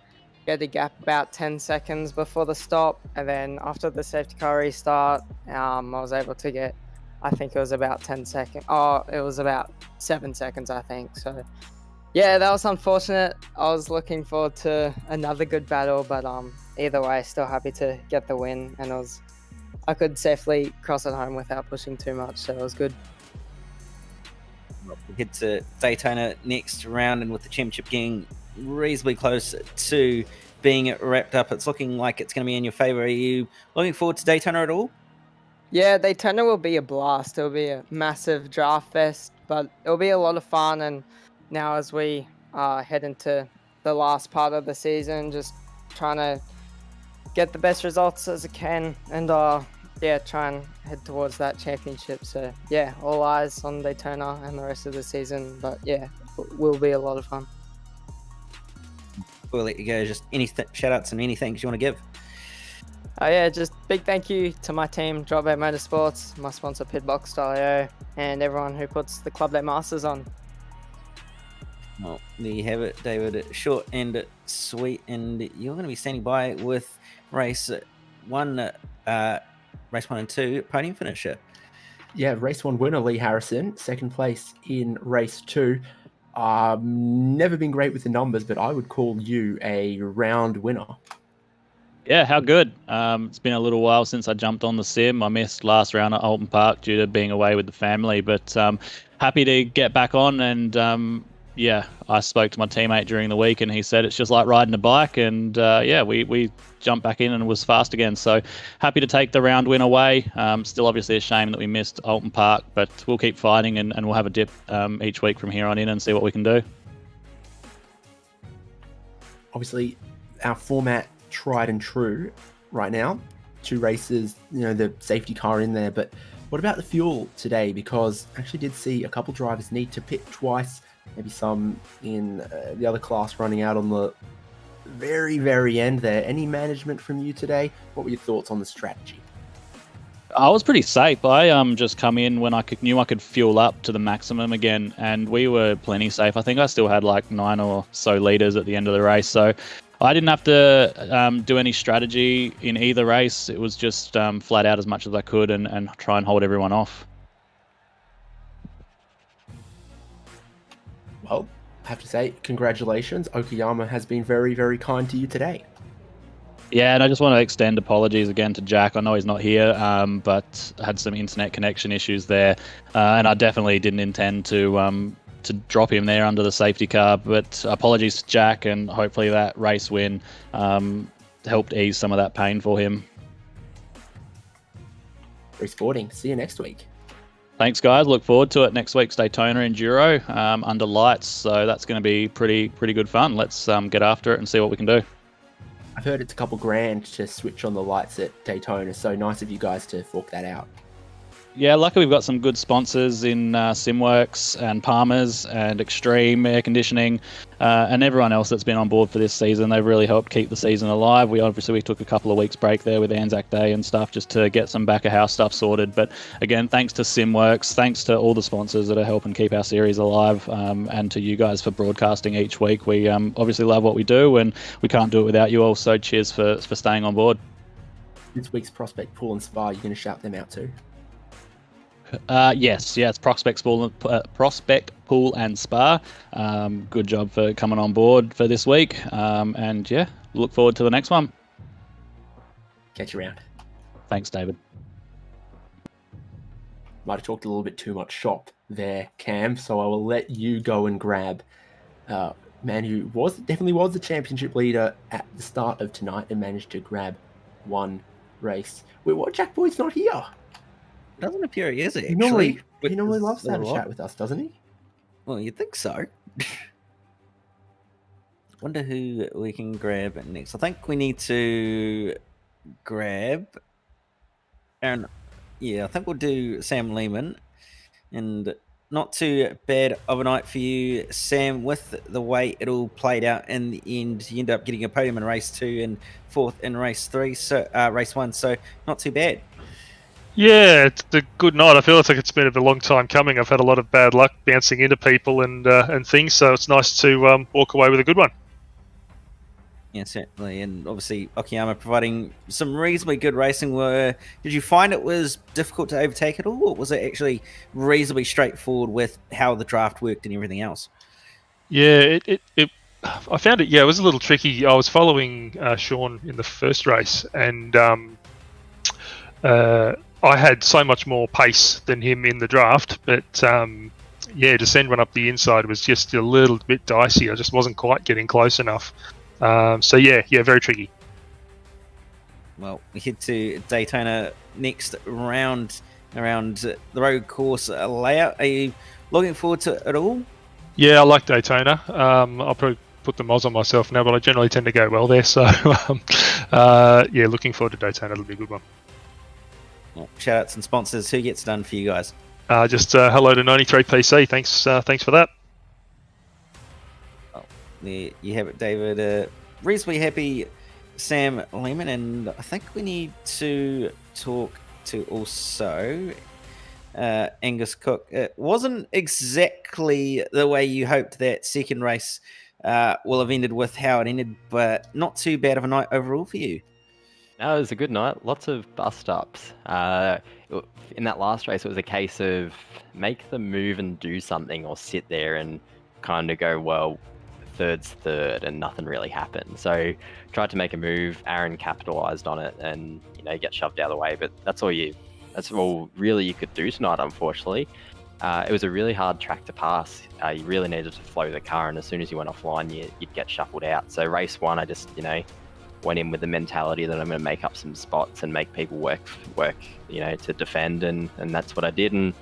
Speaker 7: get a gap about 10 seconds before the stop, and then after the safety car restart, I was able to get, I think it was about 10 seconds. Oh, it was about 7 seconds, I think. So yeah, that was unfortunate. I was looking forward to another good battle, but either way, still happy to get the win, and I could safely cross it home without pushing too much, so it was good.
Speaker 5: We'll head to Daytona next round, and with the championship getting reasonably close to being wrapped up, it's looking like it's going to be in your favor. Are you looking forward to Daytona at all?
Speaker 7: Yeah, Daytona will be a blast. It'll be a massive draft fest, but it'll be a lot of fun. And now as we head into the last part of the season, just trying to get the best results as I can, and yeah, try and head towards that championship. So yeah, all eyes on Daytona and the rest of the season, but yeah, it will be a lot of fun.
Speaker 5: We'll let you go. Just any shout outs and anything you want to give.
Speaker 7: Yeah, just big thank you to my team, Drop Out Motorsports, my sponsor Pitbox.io, and everyone who puts the Club Day Masters on.
Speaker 5: Well, there you have it, David. Short and sweet, and you're going to be standing by with race 1 and 2 podium finisher.
Speaker 4: Yeah, race 1 winner, Lee Harrison. Second place in race 2. Never been great with the numbers, but I would call you a round winner.
Speaker 8: Yeah, how good. It's been a little while since I jumped on the sim. I missed last round at Alton Park due to being away with the family, but happy to get back on. And yeah, I spoke to my teammate during the week, and he said it's just like riding a bike. And yeah, we jumped back in and was fast again. So happy to take the round win away. Still obviously a shame that we missed Alton Park, but we'll keep fighting, and we'll have a dip each week from here on in and see what we can do.
Speaker 4: Obviously, our format tried and true right now. 2 races, the safety car in there, but what about the fuel today? Because I actually did see a couple drivers need to pit twice, maybe some in the other class running out on the very, very end there. Any management from you today? What were your thoughts on the strategy?
Speaker 8: I was pretty safe. I just come in when knew I could fuel up to the maximum again, and we were plenty safe. I think I still had like 9 or so litres at the end of the race, so I didn't have to do any strategy in either race. It was just flat out as much as I could and try and hold everyone off.
Speaker 4: Well, I have to say, congratulations. Okayama has been very, very kind to you today.
Speaker 8: Yeah, and I just want to extend apologies again to Jack. I know he's not here, but had some internet connection issues there, and I definitely didn't intend to drop him there under the safety car. But apologies to Jack, and hopefully that race win helped ease some of that pain for him.
Speaker 4: Free Sporting. See you next week.
Speaker 8: Thanks, guys. Look forward to it. Next week's Daytona Enduro under lights, so that's going to be pretty good fun. Let's get after it and see what we can do.
Speaker 4: I've heard it's a couple grand to switch on the lights at Daytona, so nice of you guys to fork that out.
Speaker 8: Yeah, luckily we've got some good sponsors in SimWorks and Palmer's and Extreme Air Conditioning and everyone else that's been on board for this season. They've really helped keep the season alive. We took a couple of weeks break there with Anzac Day and stuff just to get some back of house stuff sorted. But again, thanks to SimWorks, thanks to all the sponsors that are helping keep our series alive, and to you guys for broadcasting each week. We obviously love what we do, and we can't do it without you all. So cheers for staying on board.
Speaker 4: This week's Prospect Pool and Spa, you're going to shout them out too?
Speaker 8: Yes, it's Prospect Pool and Spa. Good job for coming on board for this week. And yeah, look forward to the next one.
Speaker 4: Catch you around.
Speaker 8: Thanks, David.
Speaker 4: Might have talked a little bit too much shop there, Cam, so I will let you go and grab man who definitely was the championship leader at the start of tonight and managed to grab one race. Wait, what? Jack Boyd's not here.
Speaker 5: Doesn't appear he is, actually.
Speaker 4: He normally loves to have a chat with us, doesn't he?
Speaker 5: Well, you'd think so. Wonder who we can grab next. I think we need to grab Aaron. Yeah, I think we'll do Sam Lehman. And not too bad of a night for you, Sam, with the way it all played out in the end. You end up getting a podium in race 2 and 4th in race 3, so race 1, so not too bad.
Speaker 9: Yeah, it's a good night. I feel like it's been a long time coming. I've had a lot of bad luck bouncing into people and things, so it's nice to walk away with a good one.
Speaker 5: Yeah, certainly. And obviously, Okayama providing some reasonably good racing. Did you find it was difficult to overtake at all, or was it actually reasonably straightforward with how the draft worked and everything else?
Speaker 9: Yeah, I found it, it was a little tricky. I was following Sean in the first race, and I had so much more pace than him in the draft, but to send one up the inside was just a little bit dicey. I just wasn't quite getting close enough. Very tricky.
Speaker 5: Well, we head to Daytona next round around the road course layout. Are you looking forward to it at all?
Speaker 9: Yeah, I like Daytona. I'll probably put the mods on myself now, but I generally tend to go well there. So, looking forward to Daytona. It'll be a good one.
Speaker 5: Well, shout outs and sponsors. Who gets done for you guys?
Speaker 9: Just hello to 93PC. Thanks for that.
Speaker 5: Oh, there you have it, David. Reasonably happy Sam Lehman, and I think we need to talk to also Angus Cook. It wasn't exactly the way you hoped that second race will have ended with how it ended, but not too bad of a night overall for you.
Speaker 10: No, it was a good night. Lots of bus stops. In that last race, it was a case of make the move and do something, or sit there and kind of go, well, third's third, and nothing really happened. So tried to make a move. Aaron capitalized on it, and get shoved out of the way. But that's all really you could do tonight, unfortunately. It was a really hard track to pass. You really needed to flow the car, and as soon as you went offline, you'd get shuffled out. So race 1, I just went in with the mentality that I'm going to make up some spots and make people work, to defend, and that's what I did. And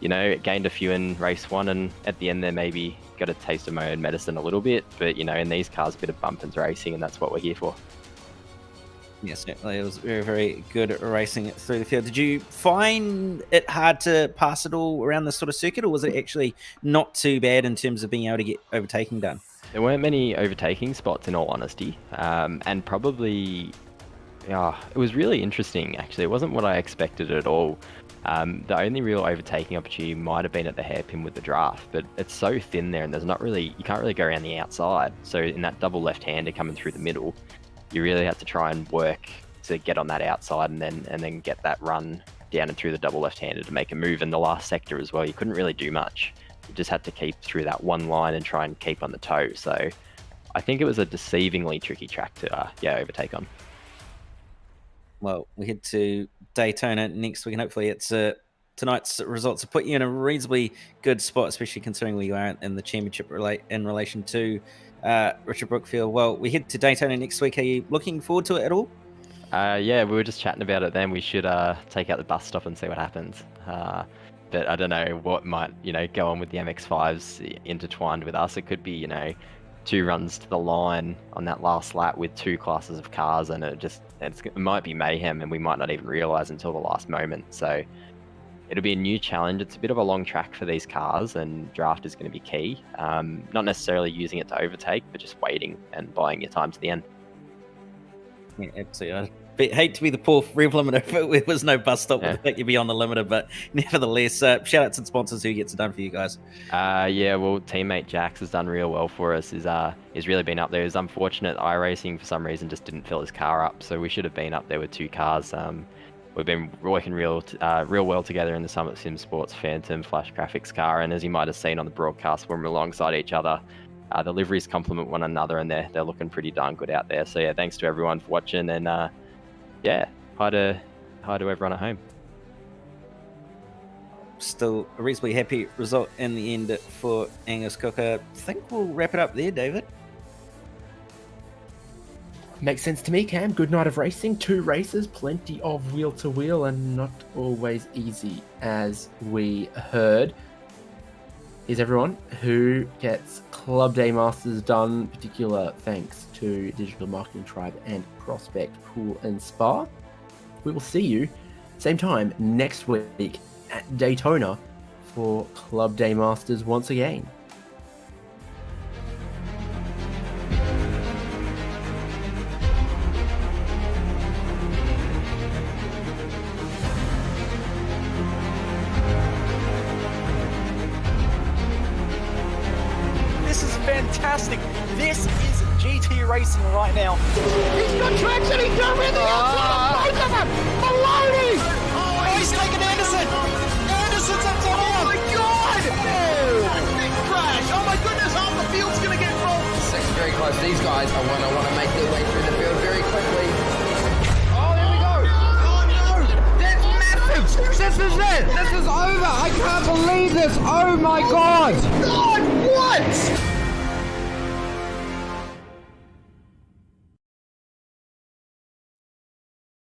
Speaker 10: gained a few in race 1, and at the end there maybe got a taste of my own medicine a little bit. But in these cars, a bit of bumpins racing, and that's what we're here for.
Speaker 5: Yes, certainly. It was very, very good racing through the field. Did you find it hard to pass it all around this sort of circuit, or was it actually not too bad in terms of being able to get overtaking done?
Speaker 10: There weren't many overtaking spots, in all honesty, and probably, it was really interesting, actually. It wasn't what I expected at all. The only real overtaking opportunity might have been at the hairpin with the draft, but it's so thin there, and you can't really go around the outside. So in that double left-hander coming through the middle, you really had to try and work to get on that outside, and then get that run down and through the double left-hander to make a move in the last sector as well. You couldn't really do much. You just had to keep through that one line and try and keep on the toe. So I think it was a deceivingly tricky track to overtake on.
Speaker 5: well, we head to Daytona next week, and hopefully it's tonight's results have put you in a reasonably good spot, especially considering where you are in the championship in relation to Richard Brookfield. Well, we head to Daytona next week. Are you looking forward to it at all?
Speaker 10: Yeah, we were just chatting about it then. We should take out the bus stop and see what happens. But I don't know what might, go on with the MX-5s intertwined with us. It could be, 2 runs to the line on that last lap with 2 classes of cars, and it might be mayhem, and we might not even realize until the last moment. So it'll be a new challenge. It's a bit of a long track for these cars, and draft is going to be key. Not necessarily using it to overtake, but just waiting and buying your time to the end.
Speaker 5: Yeah, absolutely. I hate to be the poor rev limiter if there was no bus stop with the fact you'd be on the limiter, but nevertheless, shout out to the sponsors who gets it done for you guys.
Speaker 10: Yeah, well, teammate Jax has done real well for us. He's really been up there. It's unfortunate iRacing for some reason just didn't fill his car up, so we should have been up there with 2 cars. We've been working real well together in the Summit Sim Sports Phantom Flash Graphics car, and as you might have seen on the broadcast when we're alongside each other, the liveries complement one another, and they're looking pretty darn good out there. So yeah, thanks to everyone for watching, and hi to everyone at home.
Speaker 5: Still a reasonably happy result in the end for Angus Cook. I think we'll wrap it up there, David.
Speaker 4: Makes sense to me, Cam. Good night of racing. 2 races, plenty of wheel to wheel, and not always easy, as we heard. Here's everyone who gets Club Day Masters done. Particular thanks to Digital Marketing Tribe and Prospect Pool and Spa. We will see you same time next week at Daytona for Club Day Masters once again.
Speaker 1: This is fantastic. This is GT racing right now.
Speaker 2: He's got traction, he's got rid of the outside of both of them! Maloney!
Speaker 1: Oh, he's taking Anderson. Anderson's up to him. Oh my God! Big crash. Oh my goodness, half the field's gonna get rolled.
Speaker 3: Section's very close. These guys are want to make their way through the field very quickly. Oh, there we go. Oh no! That's massive! This is it! This is over! I can't believe this! Oh my God!
Speaker 1: God, what?